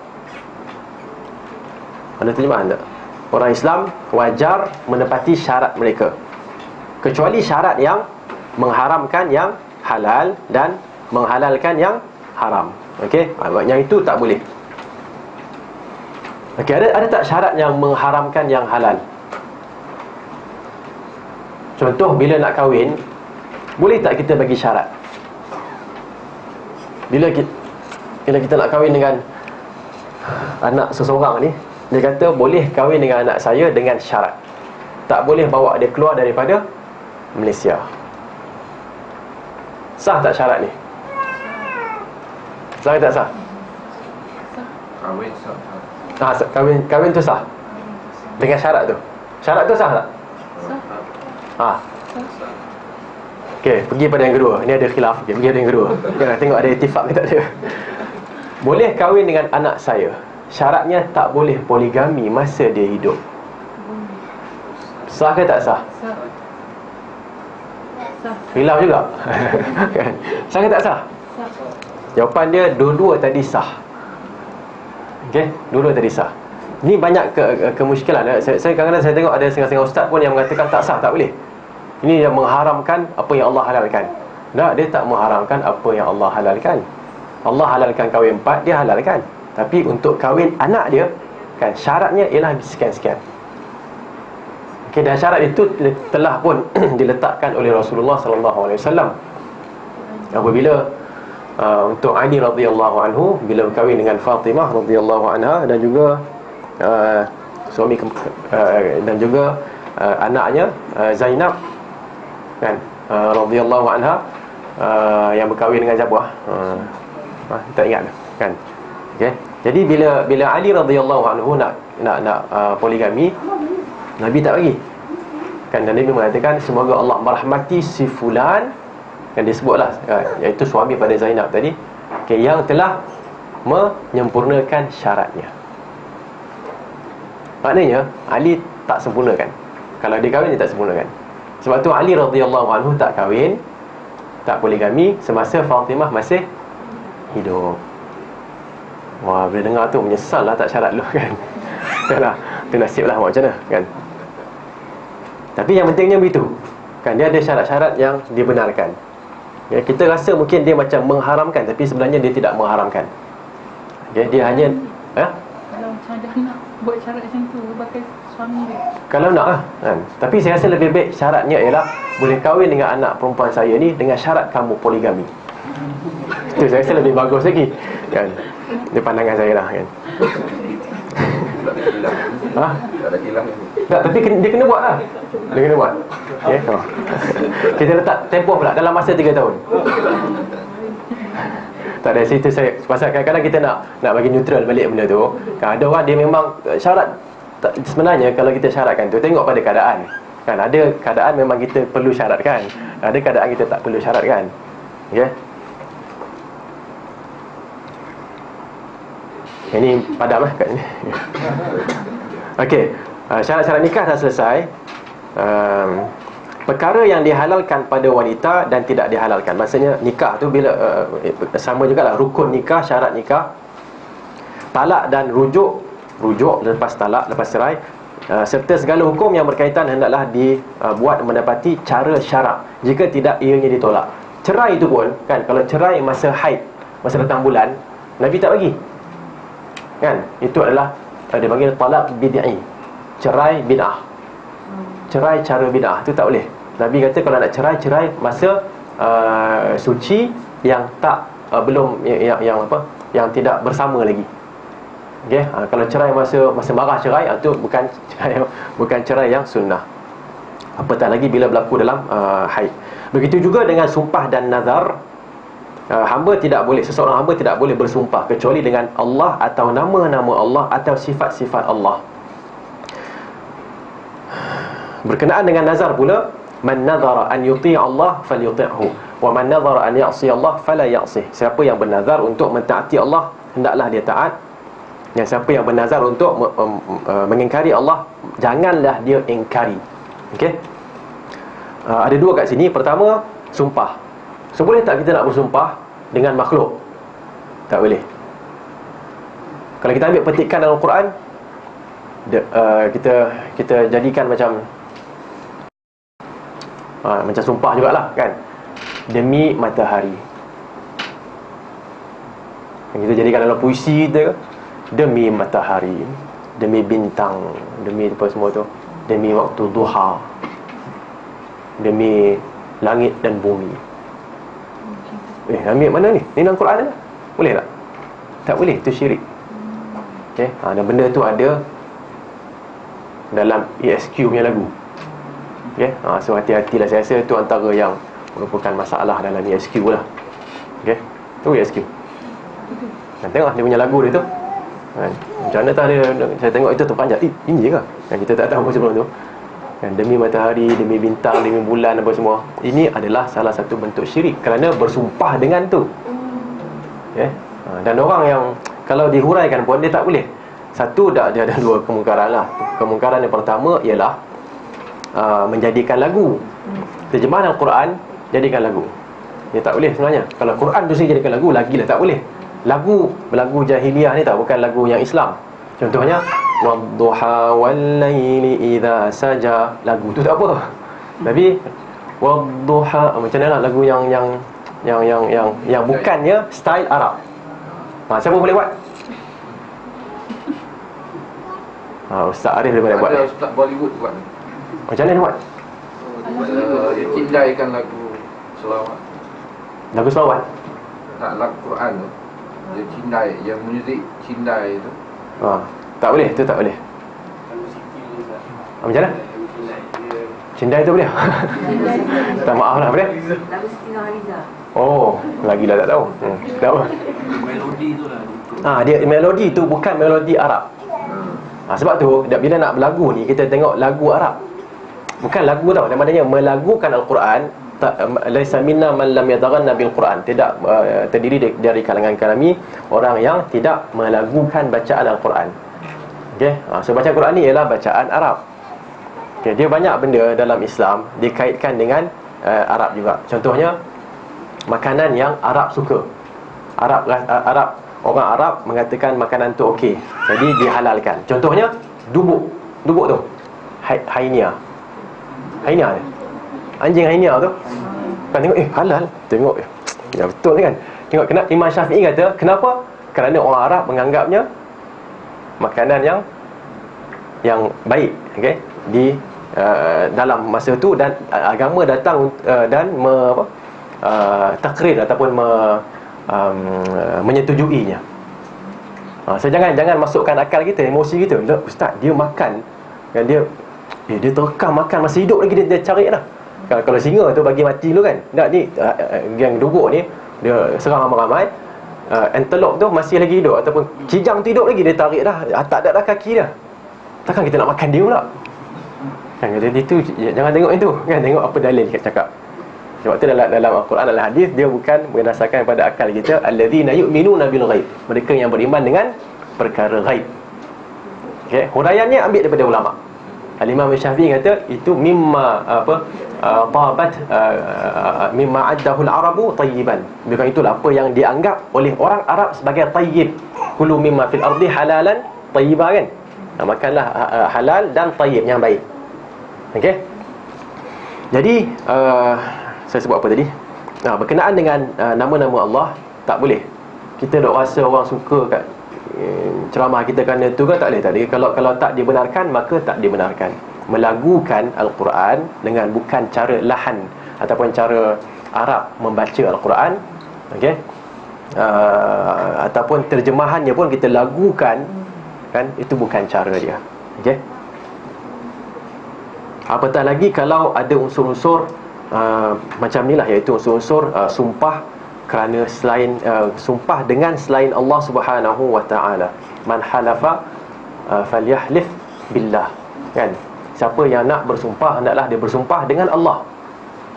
ada terjemahan tak? Orang Islam wajar menepati syarat mereka, kecuali syarat yang mengharamkan yang halal dan menghalalkan yang haram. Okey, yang itu tak boleh. Okey, ada tak syarat yang mengharamkan yang halal? Contoh, bila nak kahwin, boleh tak kita bagi syarat? Bila kita nak kahwin dengan anak seseorang ni, dia kata boleh kahwin dengan anak saya dengan syarat tak boleh bawa dia keluar daripada Malaysia. Sah tak syarat ni? Sah tak sah? Kahwin sah. Kahwin tu sah dengan syarat tu. Syarat tu sah tak? Sah. Okey, pergi pada yang kedua. Ini ada khilaf. Okey, pergi pada yang kedua. Jangan tengok ada ittifaq ke tak ada. Boleh kahwin dengan anak saya, syaratnya tak boleh poligami masa dia hidup. Sah ke tak sah? Sah. Khilaf juga. Kan? Sah ke tak sah? Sah. Jawapan dia dua-dua tadi sah. Okey, dua-dua tadi sah. Ni banyak kemusykilan. Saya kadang-kadang saya tengok ada setengah-setengah ustaz pun yang mengatakan tak sah, tak boleh. Ini yang mengharamkan apa yang Allah halalkan. Tak, dia tak mengharamkan apa yang Allah halalkan. Allah halalkan kahwin 4, dia halalkan. Tapi untuk kahwin anak dia, kan, syaratnya ialah sekian-sekian. Okey, dan syarat itu telah pun diletakkan oleh Rasulullah SAW. Apabila untuk Ali radhiyallahu anhu, bila berkahwin dengan Fatimah radhiyallahu anha, dan juga suami dan juga anaknya Zainab, kan, radhiyallahu anha, yang berkahwin dengan siapa? Tak ingat kan. Okey. Jadi bila Ali radhiyallahu anhu nak poligami, Nabi tak bagi. Kan Nabi mengatakan semoga Allah merahmati si fulan, yang disebutlah iaitu suami pada Zainab tadi, yang telah menyempurnakan syaratnya. Maknanya Ali tak sempurnakan. Kalau dia kahwin, dia tak sempurnakan. Sebab tu Ali radhiyallahu anhu tak kahwin, tak poligami semasa Fatimah masih hidup. Wah, bila dengar tu menyesal lah tak syarat dulu kan. Itulah, tu nasib lah macam mana kan. Tapi yang pentingnya begitu kan, dia ada syarat-syarat yang dibenarkan. Ya, kita rasa mungkin dia macam mengharamkan, tapi sebenarnya dia tidak mengharamkan. Okay, dia hanya kalau macam dah nak buat syarat macam tu pakai suami dia, kalau nak lah kan. Tapi saya rasa lebih baik syaratnya ialah boleh kahwin dengan anak perempuan saya ni dengan syarat kamu poligami. Itu saya rasa lebih bagus lagi kan. Dia pandangan saya lah kan. Tak ada hilang. Tak, tapi dia kena buat lah. Dia kena buat. Okay? Kita letak tempoh pula dalam masa 3 tahun. Tak ada, situ saya pasal kadang-kadang kita nak bagi neutral balik benda tu. Ada orang dia memang syarat sebenarnya kalau kita syaratkan tu tengok pada keadaan. Kan ada keadaan memang kita perlu syaratkan. Ada keadaan kita tak perlu syaratkan. Okey. Ini padam kat sini. Okey, syarat-syarat nikah dah selesai. Perkara yang dihalalkan pada wanita dan tidak dihalalkan. Maksudnya nikah tu bila sama jugalah rukun nikah, syarat nikah. Talak dan rujuk lepas talak, lepas cerai, serta segala hukum yang berkaitan hendaklah dibuat mendapati cara syarak. Jika tidak, ianya ditolak. Cerai itu pun kan, kalau cerai masa haid, masa datang bulan, Nabi tak bagi. Kan? Itu adalah dia panggil talak bid'i. Cerai bid'ah. Cerai cara bid'ah, itu tak boleh. Nabi kata kalau nak cerai masa suci yang tak belum yang apa? Yang tidak bersama lagi. Okey, kalau cerai masa marah cerai, itu bukan cerai yang sunnah. Apatah lagi bila berlaku dalam haid. Begitu juga dengan sumpah dan nazar. Seseorang hamba tidak boleh bersumpah kecuali dengan Allah atau nama-nama Allah atau sifat-sifat Allah. Berkenaan dengan nazar pula, man nazara an yuti' Allah falyuti'hu wa man nazara an ya'si Allah fala ya'sih. Siapa yang bernazar untuk mentaati Allah, hendaklah dia taat. Dan siapa yang bernazar untuk mengingkari Allah, janganlah dia ingkari. Okey. Ada dua kat sini. Pertama, sumpah. So, boleh tak kita nak bersumpah dengan makhluk? Tak boleh. Kalau kita ambil petikan dalam Al-Quran, kita jadikan macam sumpah jugalah kan. Demi matahari. Kita jadikan dalam puisi kita, demi matahari, demi bintang, demi apa semua tu, demi waktu duha, demi langit dan bumi. Ambil mana ni? Ni dalam Quran ada? Boleh tak? Tak boleh, itu syirik. Okay? Dan benda tu ada dalam ESQ punya lagu. Okay? So hati-hatilah, saya rasa itu antara yang merupakan masalah dalam ESQ lah. Okay? Tu ESQ. Tengok dia punya lagu dia tu. Macam mana tak ada, saya tengok itu terpanjat. Ini je ke? Kita tak tahu sebelum tu. Demi matahari, demi bintang, demi bulan, apa semua. Ini adalah salah satu bentuk syirik kerana bersumpah dengan tu. Okay? Dan orang yang kalau dihuraikan pun dia tak boleh. Satu, dia ada dua kemungkaran lah. Kemungkaran yang pertama ialah menjadikan lagu. Terjemahan Al-Quran jadikan lagu. Dia tak boleh sebenarnya. Kalau Quran tu sendiri jadikan lagu, lagilah tak boleh. Lagu jahiliah ni tak, bukan lagu yang Islam. Contohnya wadduha wal-laili idza saja, lagu tu tak apa. Tapi wadduha macam mana lah lagu yang bukannya style Arab. Siapa boleh buat? Ustaz Arif boleh buat. Ada Ustaz Bollywood buat. Macam mana dia buat? Dia cindaikan lagu selawat. Lagu selawat? Tak, lagu Quran tu. Dia cindai, yang muzik cindai tu. Tak boleh, tu tak boleh. Macam mana? Cindai tu boleh? Tak, maaf lah, boleh? Lagu Siti Nurhaliza. Oh, lagilah tak tahu. Tak apa. Melodi tu lah. Dia melodi tu bukan melodi Arab. Sebab tu bila nak berlagu ni, kita tengok lagu Arab. Bukan lagu tau, namanya melagukan Al-Quran. Laisa minna man lam yataghanna bil Quran. Tidak terdiri dari kalangan kami orang yang tidak melagukan bacaan Al-Quran. Okey, so bacaan Quran ni ialah bacaan Arab. Okey, dia banyak benda dalam Islam dikaitkan dengan Arab juga. Contohnya makanan yang Arab suka. Orang Arab mengatakan makanan tu okey, jadi dihalalkan. Contohnya dubuk tu hainia ni, anjing hainia tu kan, tengok halal, tengok ya betul kan. Tengok, kenapa Imam Syafi'i kata kenapa? Kerana orang Arab menganggapnya makanan yang baik, okey, di dalam masa tu, dan agama datang dan takrir ataupun menyetujuinya. So jangan masukkan akal kita, emosi kita. Ustaz, dia makan kan, dia terekam makan masih hidup lagi, dia cari dah. Kalau singa tu bagi mati dulu kan. Tak, ni yang dubuk ni dia serang ramai-ramai. Antelope tu masih lagi hidup, ataupun kijang tu hidup lagi, dia tarik dah, tak ada dah kaki dah. Takkan kita nak makan dia pula kan? Jadi itu jangan tengok itu kan, tengok apa dalil kat cakap. Sebab tu dalam Al-Quran, dalam hadis, dia bukan berdasarkan pada akal kita. Alladzina yu'minuna bil ghaib, mereka yang beriman dengan perkara ghaib. Okey, huraiannya ambil daripada ulama. Al-Imam Syafi'i kata itu mimma mimma addahu al-arabu tayyiban. Bukan itulah apa yang dianggap oleh orang Arab sebagai tayyib. Kulu mimma fil ardi halalan tayyiba kan. Makanlah halal dan tayyib, yang baik. Okey. Jadi saya sebut apa tadi? Berkenaan dengan nama-nama Allah, tak boleh kita dok rasa orang suka kat ceramah kita kerana tu kan, tak boleh. Kalau tak dibenarkan, maka tak dibenarkan. Melagukan Al-Quran dengan bukan cara lahan ataupun cara Arab membaca Al-Quran, okey, ataupun terjemahannya pun kita lagukan kan, itu bukan cara dia. Okey. Apatah lagi kalau ada unsur-unsur macam ni lah, iaitu unsur-unsur sumpah kerana selain sumpah dengan selain Allah Subhanahu wa taala. Man halafa falyahlif billah kan. Siapa yang nak bersumpah, hendaklah dia bersumpah dengan Allah.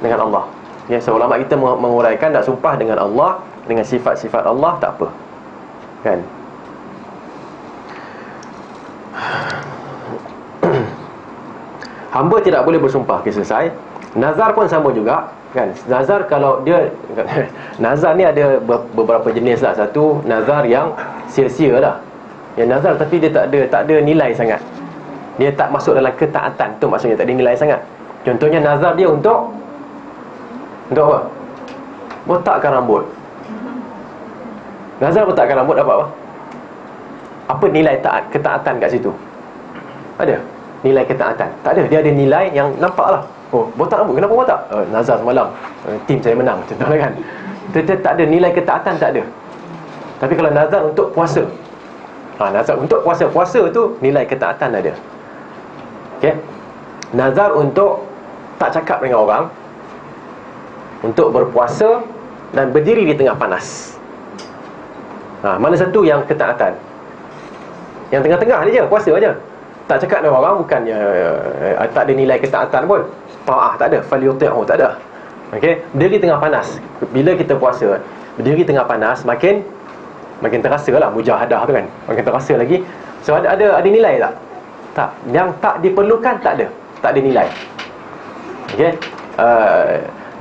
Dengan Allah. Ya, so ulama kita menguraikan nak sumpah dengan Allah, dengan sifat-sifat Allah, tak apa. Kan? Hamba tidak boleh bersumpah. Okay, selesai. Nazar pun sama juga kan. Nazar kalau dia nazar ni ada beberapa jenis lah. Satu, nazar yang sia-sia lah. Yang nazar tapi dia tak ada nilai sangat. Dia tak masuk dalam ketaatan. Tu maksudnya tak ada nilai sangat. Contohnya nazar dia untuk apa? Botakkan rambut. Nazar botakkan rambut dapat apa? Apa nilai ketaatan kat situ? Ada nilai ketaatan? Tak ada. Dia ada nilai yang nampak lah. Oh, botak rambut, kenapa botak? Nazar semalam tim saya menang, contohnya kan. Dia tak ada nilai ketaatan, tak ada. Tapi kalau nazar untuk puasa, nazar untuk puasa tu nilai ketaatan ada. Okey. Nazar untuk tak cakap dengan orang, untuk berpuasa dan berdiri di tengah panas. Mana satu yang ketaatan? Yang tengah-tengah ni je, puasa aja. Tak cakap dengan orang, bukannya tak ada nilai ketaatan pun. Ta'ah tak ada, falyuti'hu tak ada. Okey, berdiri tengah panas. Bila kita puasa, berdiri tengah panas, makin terasa lah mujahadah tu kan. Makin terasa lagi. So ada nilai tak? Tak. Yang tak diperlukan tak ada. Tak ada nilai. Okey.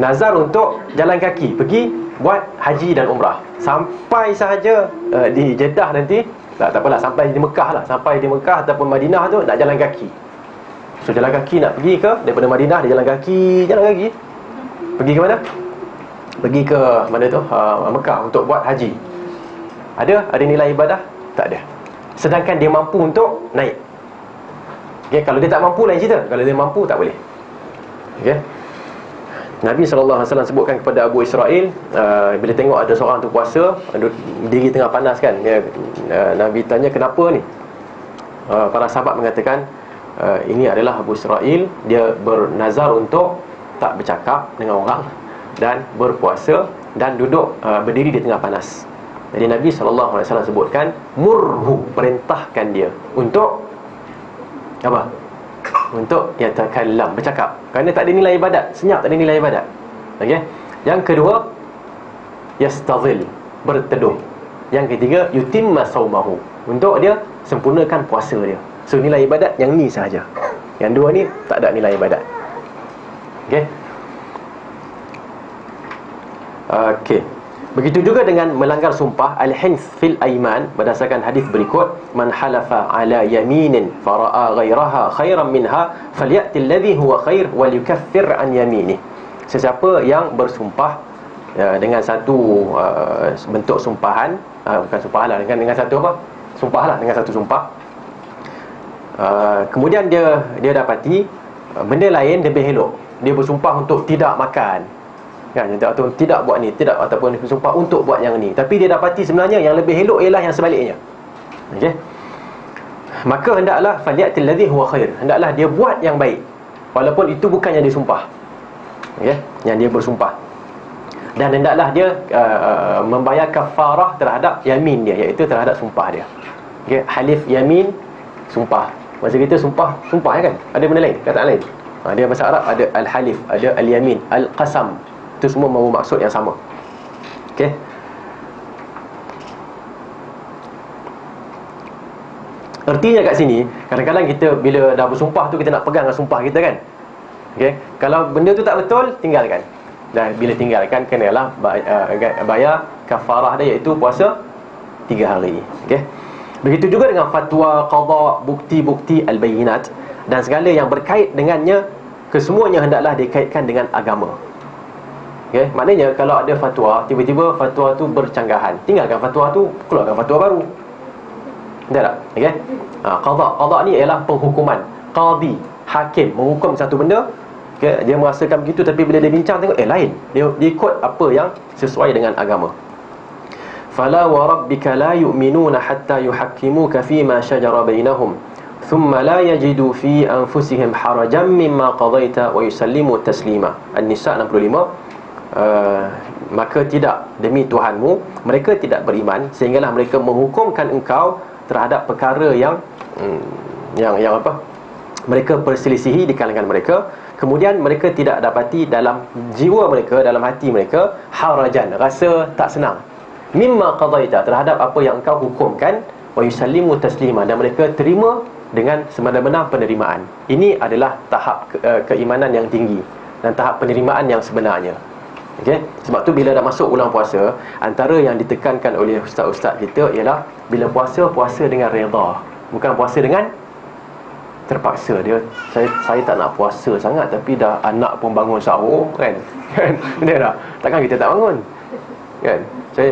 Nazar untuk jalan kaki, pergi buat haji dan umrah. Sampai sahaja di Jeddah nanti, tak apalah, sampai di Mekah lah. Sampai di Mekah ataupun Madinah tu nak jalan kaki. So jalan kaki nak pergi ke, daripada Madinah dia jalan kaki. Pergi ke mana? Pergi ke mana tu? Mekah untuk buat haji. Ada nilai ibadah? Tak ada. Sedangkan dia mampu untuk naik. Okay, kalau dia tak mampu lain cerita. Kalau dia mampu tak boleh. Okay. Nabi SAW sebutkan kepada Abu Israel, bila tengok ada seorang tu puasa, diri tengah panas kan, Nabi tanya kenapa ni? Para sahabat mengatakan, ini adalah Abu Israel, dia bernazar untuk tak bercakap dengan orang dan berpuasa dan duduk berdiri di tengah panas. Jadi Nabi SAW sebutkan, murhu, perintahkan dia untuk apa? Untuk yatakallam, bercakap. Kerana tak ada nilai ibadat, senyap tak ada nilai ibadat. Okey. Yang kedua, yastazil, berteduh. Yang ketiga, yutimma saumahu, untuk dia sempurnakan puasa dia. So nilai ibadat yang ni sahaja. Yang dua ni tak ada nilai ibadat. Okey. Okey. Begitu juga dengan melanggar sumpah, al-hinth fil aiman, berdasarkan hadis berikut, man halafa ala yaminin fara'a ghairaha khairan minha falyati alladhi huwa khair wal yukaffir an yaminih. Sesiapa yang bersumpah dengan satu bentuk sumpahan, bukan sumpahan lah, dengan satu apa? Sumpah lah, dengan satu sumpah. Kemudian dia dapati benda lain lebih elok. Dia bersumpah untuk tidak makan, kan, atau tidak buat ni, tidak, ataupun bersumpah untuk buat yang ni, tapi dia dapati sebenarnya yang lebih elok ialah yang sebaliknya. Okey. Maka hendaklah falyatil ladzi huwa khair, hendaklah dia buat yang baik walaupun itu bukan yang dia sumpah. Okey, yang dia bersumpah. Dan hendaklah dia membayar kafarah terhadap yamin dia, iaitu terhadap sumpah dia. Okey, halif yamin, sumpah. Masa kita sumpah kan, ada benda lain, kataan lain. Dia bahasa Arab ada al-halif, ada al-yamin, al-qasam. Itu semua membawa maksud yang sama. Okey. Artinya kat sini, kadang-kadang kita bila dah bersumpah tu, kita nak pegang dengan sumpah kita kan. Okey. Kalau benda tu tak betul, tinggalkan. Dan bila tinggalkan, kenalah bayar kafarah dia, iaitu puasa 3 hari. Okey. Begitu juga dengan fatwa, qada, bukti-bukti al-bayinat dan segala yang berkait dengannya, kesemuanya hendaklah dikaitkan dengan agama. Okay? Maknanya kalau ada fatwa, tiba-tiba fatwa tu bercanggahan, tinggalkan fatwa tu, keluarkan fatwa baru. Betul tak? Okay? Qada ni ialah penghukuman. Qadi, hakim, menghukum satu benda, okay? Dia merasakan begitu, tapi bila dia bincang tengok lain. Dia ikut apa yang sesuai dengan agama. Fala wa rabbika la yu'minuna hatta yuhakkimuka fima shajara bainahum thumma la yajidu fi anfusihim harajan mimma qadaita wa yusallimu taslima. An-Nisa 65. Maka tidak, demi Tuhanmu, mereka tidak beriman sehinggalah mereka menghukumkan engkau terhadap perkara yang apa, mereka perselisihi di kalangan mereka, kemudian mereka tidak dapati dalam jiwa mereka, dalam hati mereka, harajan, rasa tak senang, mimma qadaita, terhadap apa yang engkau hukumkan, wa yusallimu taslima, dan mereka terima dengan sebenar-benar penerimaan. Ini adalah tahap keimanan yang tinggi dan tahap penerimaan yang sebenarnya. Okay? Sebab tu bila dah masuk bulan puasa, antara yang ditekankan oleh ustaz-ustaz kita ialah bila puasa, puasa dengan redha, bukan puasa dengan terpaksa. Saya tak nak puasa sangat, tapi dah anak pun bangun sahur kan. Betul tak? Takkan kita tak bangun kan? Saya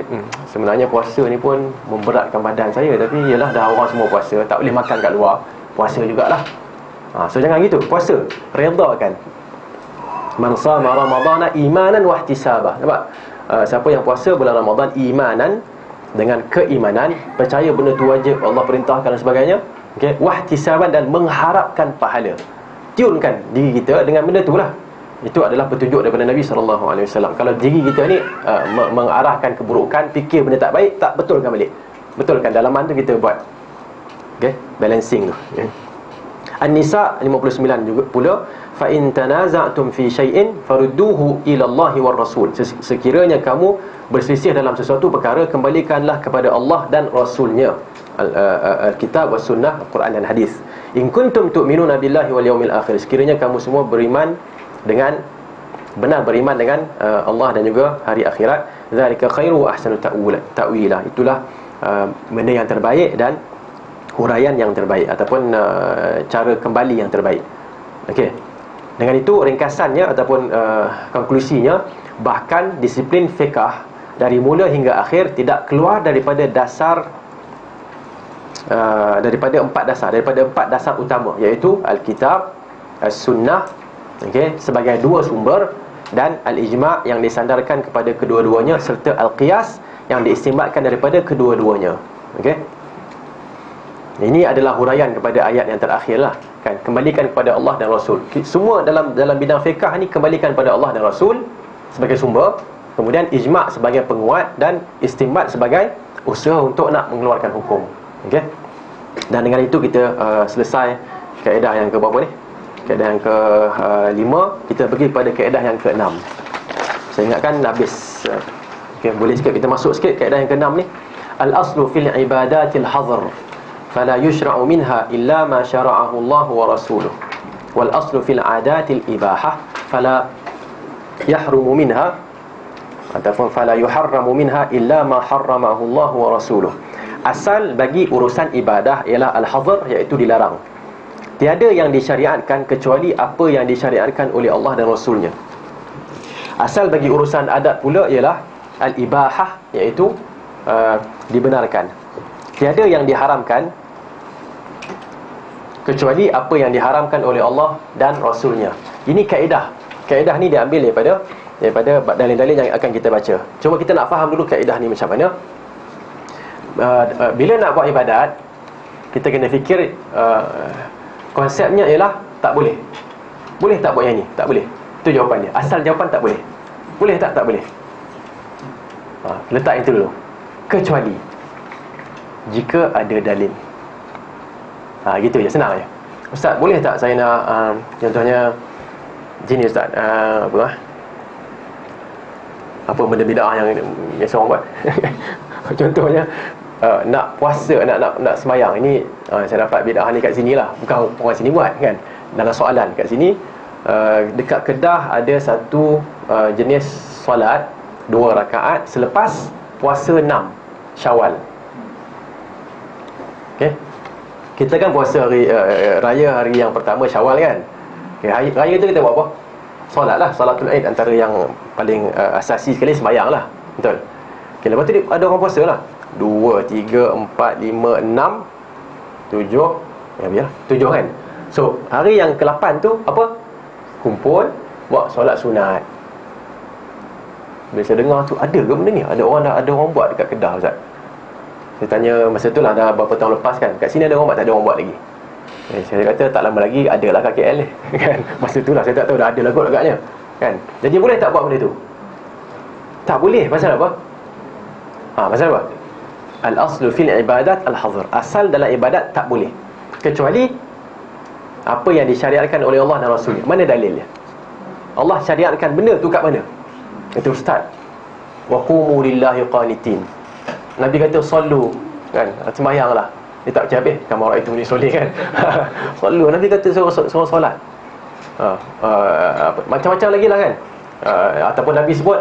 sebenarnya puasa ni pun memberatkan badan saya, tapi yalah dah orang semua puasa, tak boleh makan kat luar, puasa jugalah. So jangan gitu. Puasa redha kan. Man sama Ramadana imanan wa ihtisaba. Nampak? Siapa yang puasa bulan Ramadan imanan, dengan keimanan, percaya benda tu wajib, Allah perintahkan dan sebagainya, okey, wa ihtisaban, dan mengharapkan pahala. Tiunkan diri kita dengan benda tu lah. Itu adalah petunjuk daripada Nabi SAW. Kalau diri kita ni mengarahkan keburukan, fikir benda tak baik, tak betulkan balik. Betulkan dalaman tu kita buat. Okey, balancing tu. Okay. An-Nisa 59 juga pula, fa in tanaza'tum fi syai'in farudduhu ila Allahi war Rasul. Sekiranya kamu berselisih dalam sesuatu perkara, kembalikanlah kepada Allah dan Rasulnya. Al-Kitab was Sunnah, Al-Quran dan Hadis. In kuntum tu'minuna billahi wal yawmil akhir. Sekiranya kamu semua beriman dengan benar, beriman dengan Allah dan juga hari akhirat, zalika khairu wa ahsanu ta'wila. Itulah benda yang terbaik dan huraian yang terbaik, ataupun cara kembali yang terbaik. Okey. Dengan itu ringkasannya ataupun konklusinya, bahkan disiplin fiqh dari mula hingga akhir tidak keluar daripada dasar daripada empat dasar utama, iaitu Al-Kitab, As-Sunnah, okey, sebagai dua sumber, dan Al-Ijma' yang disandarkan kepada kedua-duanya, serta Al-Qiyas yang diistimbatkan daripada kedua-duanya. Okey. Ini adalah huraian kepada ayat yang terakhir lah, kan? Kembalikan kepada Allah dan Rasul. Semua dalam bidang fiqh ni kembalikan kepada Allah dan Rasul sebagai sumber. Kemudian ijma' sebagai penguat dan istinbat sebagai usaha untuk nak mengeluarkan hukum. Okey. Dan dengan itu kita selesai kaedah yang ke berapa ni? Kaedah yang ke-5. Kita pergi pada kaedah yang ke-6. Saya ingatkan habis. Okey, boleh sikit kita masuk sikit kaedah yang ke-6 ni. Al-aslu fil ibadatil hadhr fala yushra'u minha illa ma syara'ahu Allah wa rasuluh. Wal aslu fil adatil ibahah fala yahrumu minha ataupun fala yuharramu minha illa ma harramahu Allah wa rasuluh. Asal bagi urusan ibadah ialah al-hadhr, iaitu dilarang. Tiada yang disyariatkan kecuali apa yang disyariatkan oleh Allah dan Rasulnya. Asal bagi urusan adat pula ialah al-ibahah, iaitu dibenarkan. Tiada yang diharamkan kecuali apa yang diharamkan oleh Allah dan Rasulnya. Ini kaedah. Kaedah ni diambil daripada dalil-dalil yang akan kita baca. Cuma kita nak faham dulu kaedah ni macam mana. Bila nak buat ibadat, kita kena fikir konsepnya ialah tak boleh. Boleh tak buat yang ni? Tak boleh. Itu jawapan dia. Asal jawapan tak boleh. Boleh tak? Tak boleh. Letak itu dulu. Kecuali jika ada dalil. Gitu je, senang je. Ustaz, boleh tak saya nak contohnya gini Ustaz, apa benda bid'ah yang biasa orang buat. Contohnya nak puasa, nak sembahyang. Ini saya dapat bid'ah ni kat sini lah. Bukan orang sini buat kan. Dalam soalan kat sini, dekat Kedah ada satu jenis solat 2 rakaat selepas puasa 6 Syawal. Okey. Kita kan puasa hari raya hari yang pertama Syawal kan. Okay, raya tu kita buat apa? Solat lah, salatul Aid. Antara yang paling asasi sekali sembahyang lah. Betul. Okay, lepas tu ada orang puasa lah 2, 3, 4, 5, 6, 7. Ya biar 7 kan. So hari yang ke-8 tu apa? Kumpul buat solat sunat. Bila saya dengar tu, ada ke benda ni? Ada orang buat dekat Kedah Ustaz. Saya tanya masa tu lah, dah berapa tahun lepas kan. Kat sini ada orang buat, tak ada orang buat lagi. Saya kata tak lama lagi ada lah kat KL ni. Kan? Masa tu lah saya tak tahu dah ada lah kot agaknya. Kan? Jadi boleh tak buat benda tu? Tak boleh. Pasal apa? Pasal apa? Al-aslu fil ibadat al-hadhr. Asal dalam ibadat tak boleh. Kecuali apa yang disyariatkan oleh Allah dan Rasul. Mana dalilnya? Allah syariatkan benda tu kat mana? Kata Ustaz, wa qumu lillahi qanitin. Nabi kata sallu kan, sembahyanglah. Dia tak baca habis, kamu orang itu ni soleh kan. Sallu, Nabi kata suruh solat. Macam-macam lagi lah kan. Ataupun Nabi sebut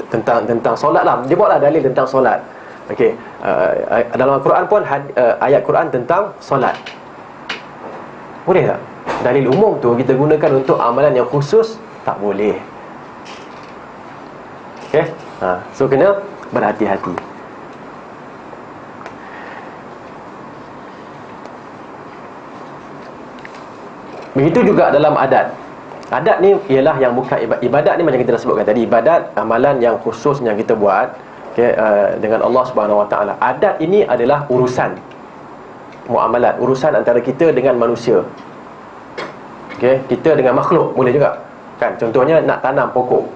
tentang solat lah. Dia buatlah dalil tentang solat. Okey, dalam Al-Quran pun ayat Quran tentang solat. Boleh tak? Dalil umum tu kita gunakan untuk amalan yang khusus, tak boleh. Okey? So kena berhati-hati. Begitu juga dalam adat. Adat ni ialah yang bukan ibadat ni, macam kita dah sebutkan tadi, ibadat amalan yang khusus yang kita buat, okay, dengan Allah Subhanahu Wa Taala. Adat ini adalah urusan muamalat, urusan antara kita dengan manusia. Okay, kita dengan makhluk boleh juga kan. Contohnya nak tanam pokok,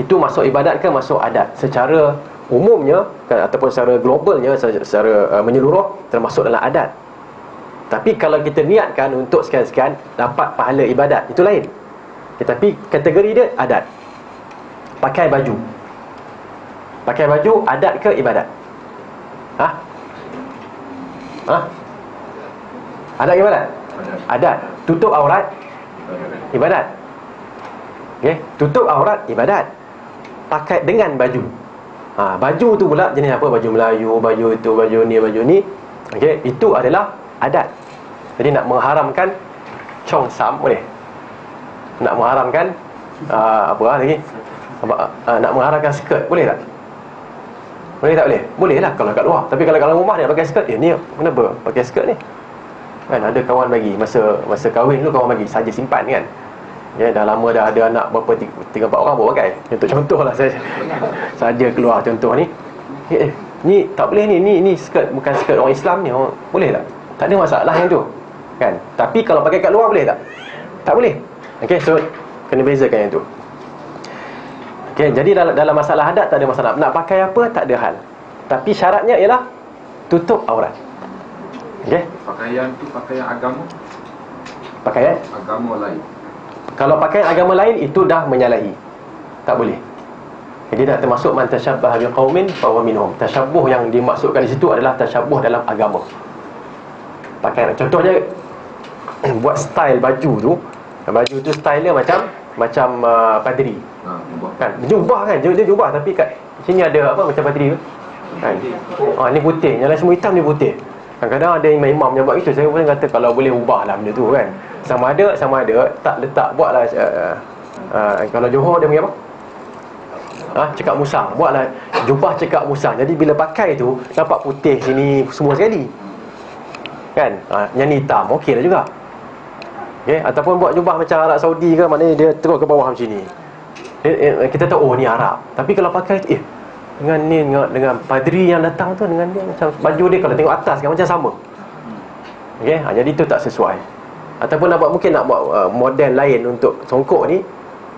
itu masuk ibadat ke masuk adat? Secara umumnya kan, ataupun secara globalnya, secara menyeluruh, termasuk dalam adat. Tapi kalau kita niatkan untuk sekian-sekian dapat pahala ibadat, itu lain. Tetapi kategori dia adat. Pakai baju, adat ke ibadat? Adat ke ibadat? Adat. Tutup aurat ibadat. Okey, tutup aurat ibadat. Pakai dengan baju. Baju tu pula jenis apa? Baju Melayu, baju itu, baju ni. Okey, itu adalah adat. Jadi nak mengharamkan chongsam boleh. Nak mengharamkan apa lagi? Nak mengharamkan skirt boleh tak? Boleh tak boleh? Boleh lah kalau kat luar. Tapi kalau kat rumah dia pakai skirt, ni kenapa pakai skirt ni? Kan ada kawan bagi masa kahwin dulu, kawan bagi saja simpan kan. Ya, dah lama dah ada anak berapa 3-4 orang baru pakai. Contoh lah saya saja keluar contoh ni. Ni tak boleh ni skirt, bukan skirt orang Islam ni. Boleh tak? Tak ada masalah yang tu. Kan? Tapi kalau pakai kat luar boleh tak? Tak boleh. Okey, so kena bezakan yang tu. Okay, jadi dalam masalah hadat tak ada masalah. Nak pakai apa tak ada hal. Tapi syaratnya ialah tutup aurat. Okay? Pakaian tu pakaian agama. Pakaian Agama lain. Kalau pakaian agama lain itu dah menyalahi. Tak boleh. Jadi dah termasuk man tashabbaha biqaumin fa huwa minhum. Tashabbuh yang dimaksudkan di situ adalah tashabbuh dalam agama. Pakaian, contohnya buat style baju tu. Baju tu style dia macam padri. Kan? Jubah kan? Dia jubah tapi kat sini ada apa macam padri tu. Kan? Ni putih, yang lain semua hitam ni putih. Kadang-kadang ada imam-imam yang buat itu. Saya pun kata kalau boleh ubahlah benda tu kan. Sama ada tak letak buatlah kalau Johor dia punya apa? Cekak musang. Buatlah jubah cekak musang. Jadi bila pakai tu nampak putih sini semua sekali. Kan? Yang ni hitam okey lah juga. Okay? Ataupun buat jubah macam Arab Saudi ke, maknanya dia terus ke bawah macam ni. Kita tahu ni Arab. Tapi kalau pakai dengan padri yang datang tu, dengan dia macam baju dia kalau tengok atas kan macam sama. Okey, jadi tu tak sesuai. Ataupun mungkin nak buat model lain untuk songkok ni.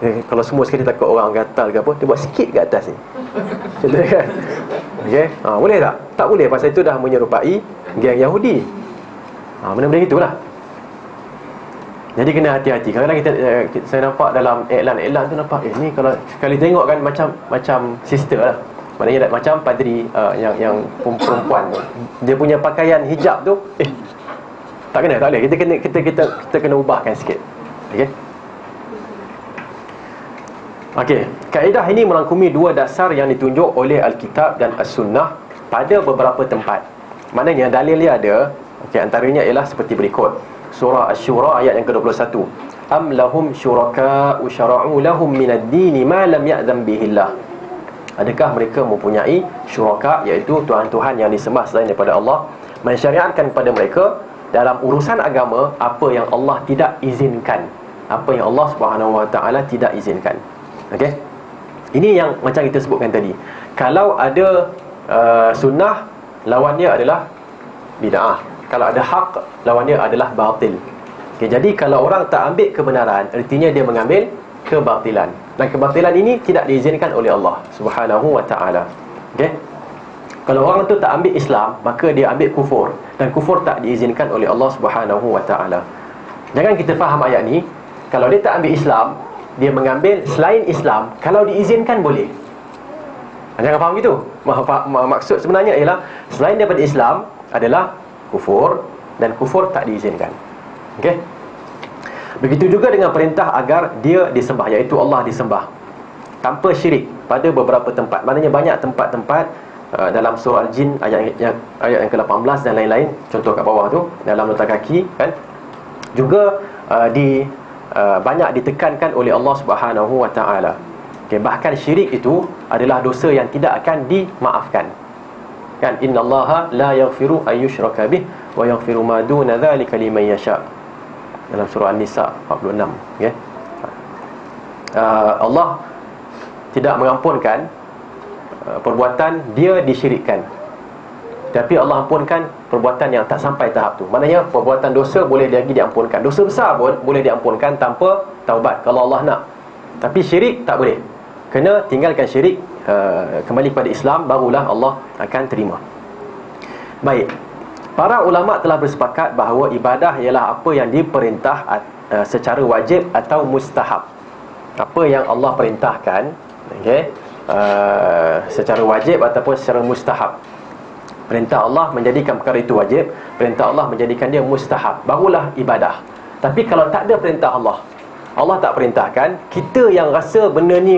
Kalau semua sekali takut orang gatal ke apa, dia buat sikit ke atas ni. Contoh kan. Okey, boleh tak? Tak boleh, pasal itu dah menyerupai geng Yahudi. Benda-benda gitulah. Jadi kena hati-hati. Kadang-kadang saya nampak dalam iklan tu nampak ni kalau sekali tengok kan macam sister lah. Maknanya macam padri yang perempuan tu. Dia punya pakaian hijab tu tak boleh. Kita kena ubahkan sikit. Okey, kaedah ini merangkumi dua dasar yang ditunjuk oleh Alkitab dan As-Sunnah pada beberapa tempat. Maknanya dalil dia ada. Okey, antaranya ialah seperti berikut. Surah Asy-Syura ayat yang ke-21. Am lahum syuraka'u syara'u lahum minad dini ma lam ya'zam bihillah. Adakah mereka mempunyai syuraka, iaitu tuhan-tuhan yang disembah selain daripada Allah, mensyariatkan kepada mereka dalam urusan agama apa yang Allah tidak izinkan, apa yang Allah Subhanahu Wa Taala tidak izinkan. Okey. Ini yang macam kita sebutkan tadi. Kalau ada sunnah, lawan dia adalah bid'ah. Kalau ada hak, lawan dia adalah batil. Okay, jadi kalau orang tak ambil kebenaran, artinya dia mengambil kebatilan. Dan kebatilan ini tidak diizinkan oleh Allah Subhanahu Wa Taala. Okey. Kalau orang tu tak ambil Islam, maka dia ambil kufur, dan kufur tak diizinkan oleh Allah Subhanahu Wa Taala. Jangan kita faham ayat ni, kalau dia tak ambil Islam, dia mengambil selain Islam, kalau diizinkan boleh. Jangan faham gitu. Maksud sebenarnya ialah selain daripada Islam adalah kufur, dan kufur tak diizinkan. Okey. Begitu juga dengan perintah agar dia disembah, iaitu Allah disembah tanpa syirik pada beberapa tempat. Maknanya banyak tempat-tempat dalam surah Al-Jin ayat yang ke-18 dan lain-lain. Contoh kat bawah tu dalam nota kaki kan, juga banyak ditekankan oleh Allah Subhanahu Wa Taala. Okay, bahkan syirik itu adalah dosa yang tidak akan dimaafkan. Kan, innallaha la yaghfiru ayyushraka bih wa yaghfiru ma duna dzalika liman yasha. Dalam surah An-Nisa 46, okey. Allah tidak mengampunkan perbuatan dia disyirikkan, tapi Allah ampunkan perbuatan yang tak sampai tahap tu. Maknanya perbuatan dosa boleh lagi diampunkan. Dosa besar pun boleh diampunkan tanpa taubat kalau Allah nak. Tapi syirik tak boleh. Kena tinggalkan syirik, kembali pada Islam, barulah Allah akan terima. Baik. Para ulama telah bersepakat bahawa ibadah ialah apa yang diperintah secara wajib atau mustahab. Apa yang Allah perintahkan, okey, secara wajib ataupun secara mustahab. Perintah Allah menjadikan perkara itu wajib, perintah Allah menjadikan dia mustahab, barulah ibadah. Tapi kalau tak ada perintah Allah, Allah tak perintahkan, kita yang rasa benda ni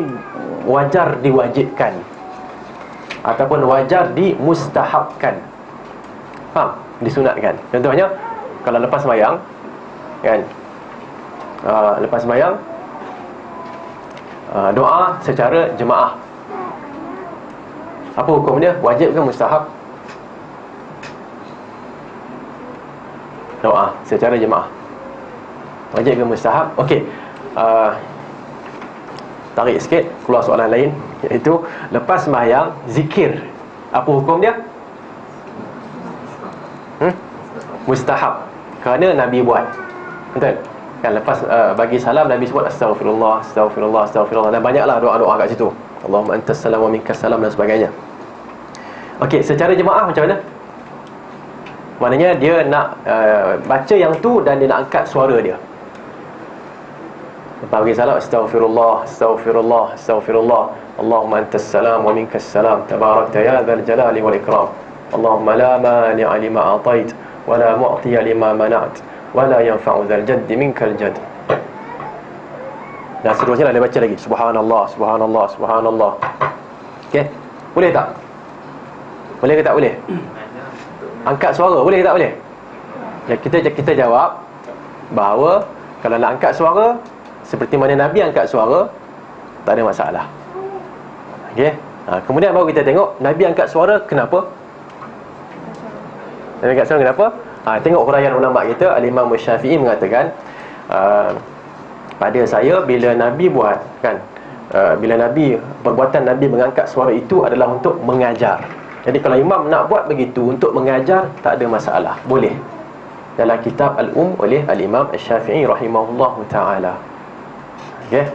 wajar diwajibkan ataupun wajar dimustahabkan, faham? Disunatkan. Contohnya kalau lepas sembahyang kan, lepas sembahyang doa secara jemaah, apa hukum dia? Wajib ke mustahab? Doa secara jemaah wajib ke mustahab? Okey, tarik sikit, keluar soalan lain, iaitu lepas sembahyang zikir, apa hukum dia? Mustahab, kerana Nabi buat. Betul? Kan lepas bagi salam Nabi sebut astaghfirullah, astaghfirullah, astaghfirullah, dan banyaklah doa-doa kat situ. Allahumma antas salam wa minkas salam dan sebagainya. Okey, secara jemaah macam mana? Maknanya dia nak baca yang tu dan dia nak angkat suara dia. Lepas bagi salam, astaghfirullah, astaghfirullah, astaghfirullah, Allahumma antas salam wa minkas salam, tabarakta ya dzal jalali wal ikram, Allahumma la mani'a lima atait wa la mu'tiya lima mana'at wa la yanfa'u dzal jaddi minkal jadd. Dan seterusnya dia baca lagi, subhanallah, subhanallah, subhanallah. Okey, boleh tak? Boleh ke tak boleh? Angkat suara boleh ke tak boleh? Ya, kita jawab bahawa kalau nak angkat suara seperti mana Nabi angkat suara, tak ada masalah. Okey. Kemudian baru kita tengok Nabi angkat suara kenapa? Nabi angkat suara kenapa? Tengok huraian ulama kita, Al-Imam Syafi'i mengatakan pada saya bila Nabi buat kan, bila Nabi, perbuatan Nabi mengangkat suara itu adalah untuk mengajar. Jadi kalau imam nak buat begitu untuk mengajar, tak ada masalah, boleh. Dalam kitab oleh Al-Imam Syafi'i rahimahullahu ta'ala. Okay.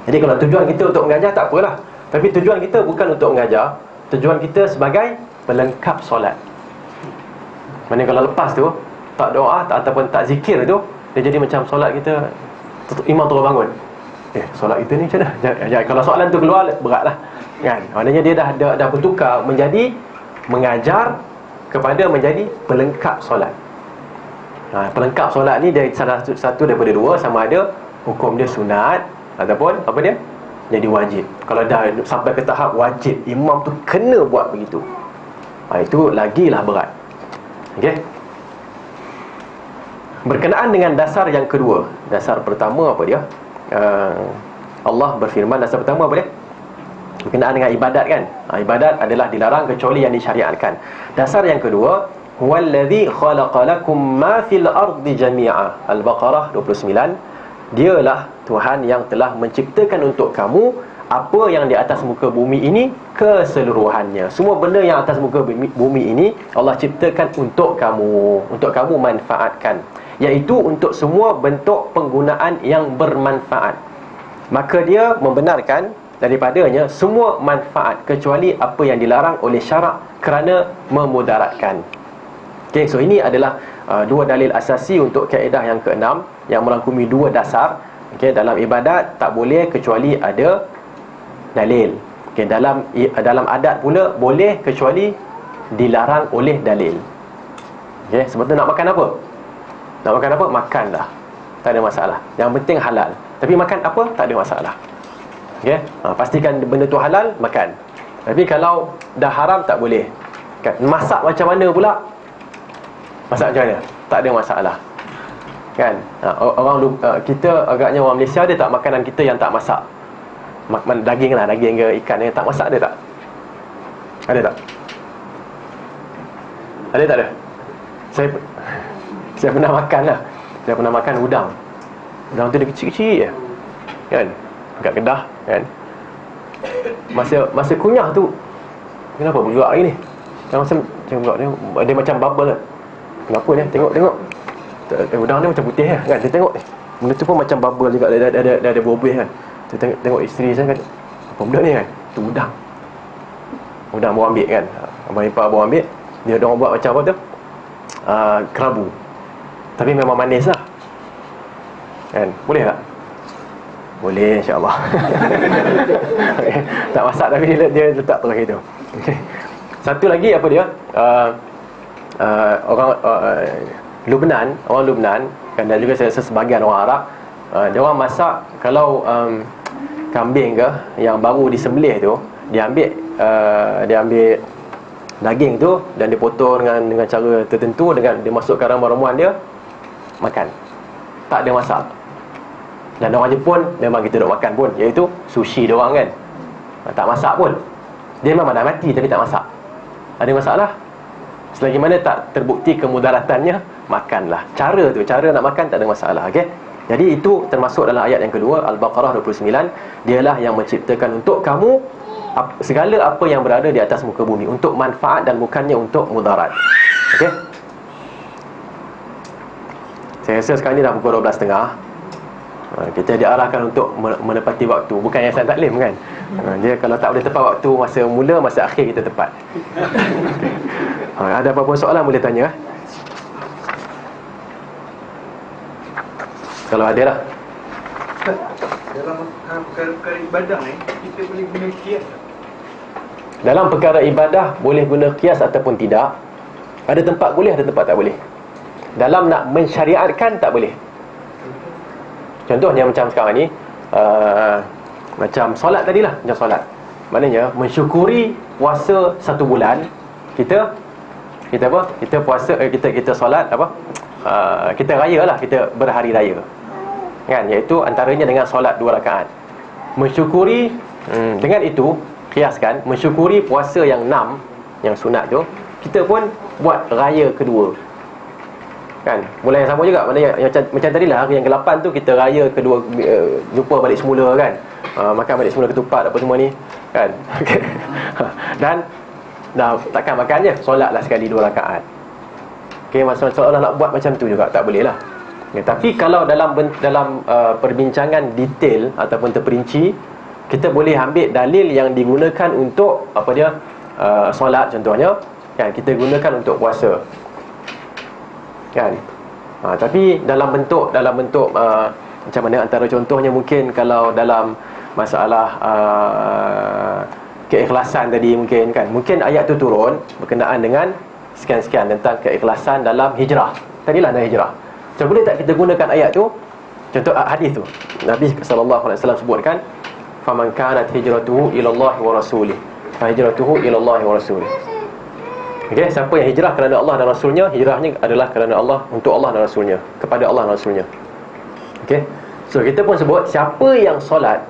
Jadi kalau tujuan kita untuk mengajar, tak apalah. Tapi tujuan kita bukan untuk mengajar, tujuan kita sebagai pelengkap solat. Maksudnya kalau lepas tu tak doa ataupun tak zikir tu, dia jadi macam solat kita, imam terus bangun, solat kita ni macam mana? Kalau soalan tu keluar, beratlah kan. Maknanya dia dah bertukar menjadi mengajar kepada menjadi pelengkap solat. Pelengkap solat ni dia salah satu daripada dua, sama ada hukum dia sunat ataupun apa dia jadi wajib. Kalau dah sampai ke tahap wajib, imam tu kena buat begitu, itu lagilah berat. Okey. Berkenaan dengan dasar yang kedua, dasar pertama apa dia? Allah berfirman, dasar pertama apa dia? Berkenaan dengan ibadat kan. Ibadat adalah dilarang kecuali yang disyariatkan. Dasar yang kedua, huwallazi khalaqalakum ma fil ardi jami'a. Al-Baqarah 29. Dialah Tuhan yang telah menciptakan untuk kamu apa yang di atas muka bumi ini keseluruhannya. Semua benda yang atas muka bumi ini Allah ciptakan untuk kamu manfaatkan, iaitu untuk semua bentuk penggunaan yang bermanfaat. Maka dia membenarkan daripadanya semua manfaat kecuali apa yang dilarang oleh syarak kerana memudaratkan. Okey, so ini adalah dua dalil asasi untuk kaedah yang keenam yang merangkumi dua dasar. Okey, dalam ibadat tak boleh kecuali ada dalil. Okey, dalam adat pula boleh kecuali dilarang oleh dalil. Okey, sebab tu nak makan apa? Nak makan apa? Makanlah, tak ada masalah. Yang penting halal. Tapi makan apa? Tak ada masalah. Okey, pastikan benda tu halal, makan. Tapi kalau dah haram tak boleh. Kan? Masak macam mana pula? Masak macam mana? Tak ada masalah. Kan? Orang kita agaknya orang Malaysia dia tak makanan kita yang tak masak. Daging lah, daging ke ikan yang tak masak ada tak? Ada tak? Ada tak ada? Saya pernah makan lah. Saya pernah makan udang. Udang tu dia kecil-kecil je kan, dekat Kedah kan. Masa kunyah tu, kenapa bergerak lagi ni? Macam bergerak dia macam bubble kan. Kenapa ni? Tengok udang ni macam putih kan. Dia tengok benda tu pun macam bubble juga, ada buah-buah kan. Dia tengok isteri saya kan, apa benda ni kan? Tu udang bawa ambil kan. Abang ipar bawa ambil. Dia orang buat macam apa tu? Kerabu. Tapi memang manis lah kan. Boleh tak? Boleh, insyaAllah. Tak masak tapi dia letak terus gitu. Satu lagi apa dia? Orang Lubnan kan, dan juga saya rasa sebahagian orang Arab, dia orang masak kalau kambing ke yang baru disembelih tu, dia ambil daging tu dan dipotong dengan cara tertentu, dengan dia masukkan ramuan-ramuan dia, makan. Tak ada masak. Dan orang Jepun memang kita duk makan pun, iaitu sushi dia orang kan. Tak masak pun. Dia memang dah mati tapi tak masak. Ada masalah? Selagi mana tak terbukti kemudaratannya, makanlah. Cara nak makan tak ada masalah. Okey. Jadi itu termasuk dalam ayat yang kedua, Al-Baqarah 29. Dialah yang menciptakan untuk kamu segala apa yang berada di atas muka bumi untuk manfaat dan bukannya untuk mudarat. Okey. Saya rasa sekarang ni dah pukul 12.30. Kita diarahkan untuk menepati waktu, bukan yayasan taklim kan. Dia kalau tak boleh tepat waktu, masa mula, masa akhir kita tepat. Ada apa-apa soalan boleh tanya. Kalau ada lah. Dalam perkara ibadah ni, kita boleh guna kias. Dalam perkara ibadah boleh guna kias ataupun tidak. Ada tempat boleh, ada tempat tak boleh. Dalam nak mensyariatkan tak boleh. Contohnya macam sekarang ni, macam solat tadilah, macam solat. Maknanya mensyukuri puasa 1 bulan, kita apa? Kita puasa, kita solat apa? Kita raya lah, kita berhari raya. Kan, iaitu antaranya dengan solat 2 rakaat. Mensyukuri dengan itu, kiaskan mensyukuri puasa yang 6, yang sunat tu, kita pun buat raya kedua. Kan, mulai yang sama juga. Maknanya macam tadilah, hari yang ke-8 tu kita raya kedua, jumpa balik semula kan. Makan balik semula ketupat apa semua ni kan. Dan dah takkan makan je, solatlah sekali 2 rakaat. Okey, maksudnya seolah nak buat macam tu juga tak boleh lah. Okay, tapi kalau dalam perbincangan detail ataupun terperinci, kita boleh ambil dalil yang digunakan untuk apa dia, solat contohnya kan, kita gunakan untuk puasa kan. Tapi dalam bentuk macam mana, antara contohnya mungkin kalau dalam masalah keikhlasan tadi mungkin kan, mungkin ayat tu turun berkenaan dengan sekian-sekian tentang keikhlasan dalam hijrah. Tadilah dalam hijrah. So, boleh tak kita gunakan ayat tu? Contoh hadis tu, Nabi SAW sebutkan, faman kanat hijratuhu ila Allah wa rasulih, fa hijratuhu ila Allah wa rasulih. Okey, siapa yang hijrah kerana Allah dan Rasulnya, hijrahnya adalah kerana Allah, untuk Allah dan Rasulnya, kepada Allah dan Rasulnya. Okey. So kita pun sebut siapa yang solat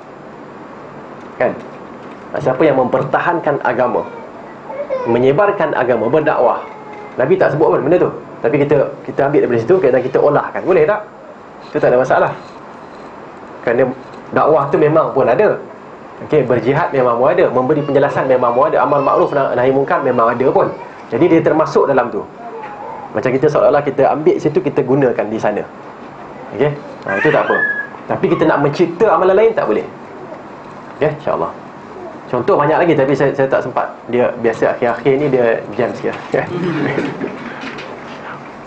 kan, siapa yang mempertahankan agama, menyebarkan agama, berdakwah. Nabi tak sebut pun benda tu, tapi kita ambil daripada situ dan kita olahkan. Boleh tak? Itu tak ada masalah. Kerana dakwah tu memang pun ada. Okey, berjihad memang pun ada, memberi penjelasan memang pun ada, amal makruf nahi munkar memang ada pun. Jadi dia termasuk dalam tu. Macam kita seolah-olah kita ambil situ, kita gunakan di sana. Okey, itu tak apa. Tapi kita nak mencipta amalan lain tak boleh. Okey, insya-Allah. Contoh banyak lagi tapi saya tak sempat. Dia biasa akhir-akhir ni dia jam sikit.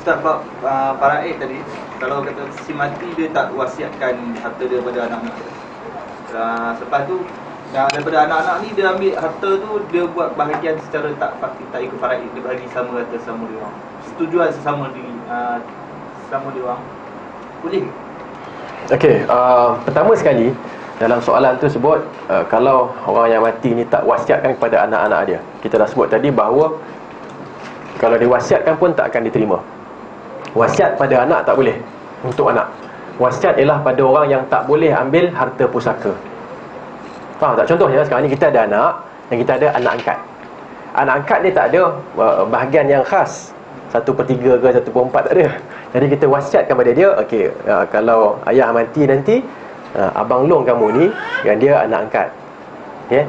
Ustaz, Faraid tadi, kalau kata si mati dia tak wasiatkan harta dia pada anak-anak dia. Selepas tu daripada anak-anak ni dia ambil harta tu, dia buat bahagian secara tak ikut faraid, dia bagi sama rata sama dia orang. Setujuan sesama dia orang. Boleh? Okey, pertama sekali dalam soalan tu sebut kalau orang yang mati ni tak wasiatkan kepada anak-anak dia. Kita dah sebut tadi bahawa kalau diwasiatkan pun tak akan diterima. Wasiat pada anak tak boleh, untuk anak. Wasiat ialah pada orang yang tak boleh ambil harta pusaka. Faham tak? Contohnya sekarang ni kita ada anak, dan kita ada anak angkat. Anak angkat dia tak ada bahagian yang khas 1/3 ke 1/4, tak ada. Jadi kita wasiatkan pada dia, okey, kalau ayah mati nanti, abang long kamu ni, dan dia anak angkat. Okey.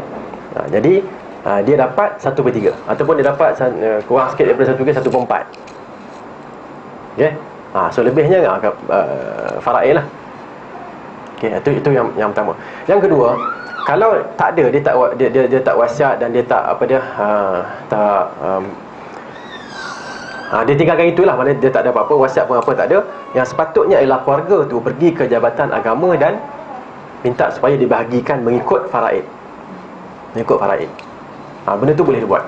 Jadi dia dapat 1/3 ataupun dia dapat kurang sikit daripada 1/3, 1/4. Okey. So lebihnya faraid lah. Okey, itu yang pertama. Yang kedua, kalau tak ada, dia tak wasiat dan dia tak apa dia dia tinggalkan itulah, maknanya dia tak ada apa-apa, wasiat pun apa tak ada. Yang sepatutnya ialah keluarga tu pergi ke Jabatan Agama dan minta supaya dibahagikan mengikut faraid. Mengikut faraid. Benda tu boleh dibuat.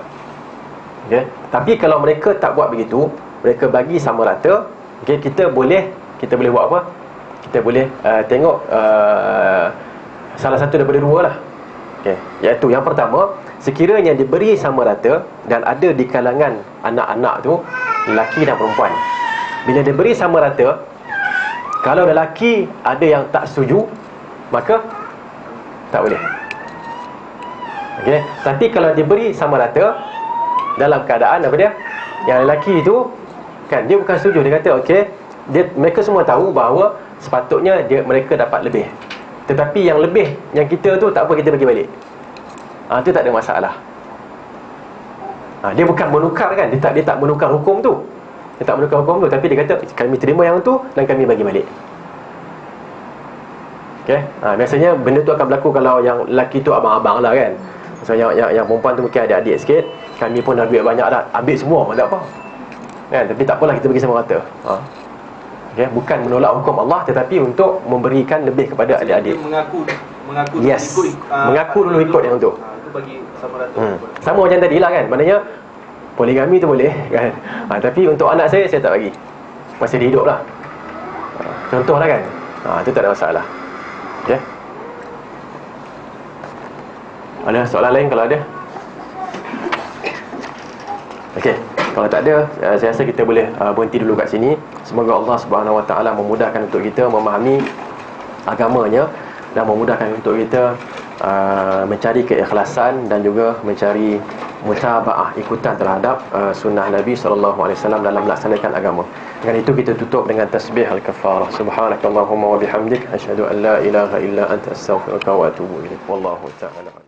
Okey. Tapi kalau mereka tak buat begitu, mereka bagi sama rata, okey, kita boleh buat apa? Kita boleh tengok salah satu daripada dua lah. Okey, iaitu yang pertama, sekiranya diberi sama rata dan ada di kalangan anak-anak tu lelaki dan perempuan. Bila diberi sama rata, kalau lelaki ada yang tak setuju, maka tak boleh. Okey, tapi kalau diberi sama rata dalam keadaan apa dia? Yang lelaki itu kan, dia bukan setuju, dia kata okey, mereka semua tahu bahawa sepatutnya mereka dapat lebih. Tetapi yang lebih yang kita tu tak apa, kita bagi balik. Itu tak ada masalah. Dia bukan menukar kan, dia tak menukar hukum tu. Dia tak menukar hukum tu, tapi dia kata kami terima yang tu dan kami bagi balik. Okey. Biasanya benda tu akan berlaku kalau yang lelaki tu abang-abang lah kan. Maksudnya yang perempuan tu mungkin ada adik sikit. Kami pun dah duit banyak dah, ambil semua pun tak apa. Kan? Tapi tak apalah, kita bagi sama rata. Okey, bukan menolak hukum Allah, tetapi untuk memberikan lebih kepada adik-adik. Mengaku Yes. Mengaku dulu ikut yang tu. Itu bagi sama rata. Sama macam tadi lah kan. Maknanya poligami tu boleh kan. Tapi untuk anak saya tak bagi. Masih dia hidup lah. Contoh lah kan. Itu tak ada masalah. Okay. Ada soalan lain kalau ada? Okey, kalau tak ada, saya rasa kita boleh berhenti dulu kat sini. Semoga Allah Subhanahu Wa Taala memudahkan untuk kita memahami agamanya dan memudahkan untuk kita mencari keikhlasan dan juga mencari mutabaah, ikutan terhadap sunnah Nabi SAW dalam melaksanakan agama. Dengan itu kita tutup dengan tasbih al-kafarah. Subhanakallahumma wa bihamdik, asyhadu an la ilaha illa anta, astaghfiruka wa atubu ilaik. Wallahu ta'ala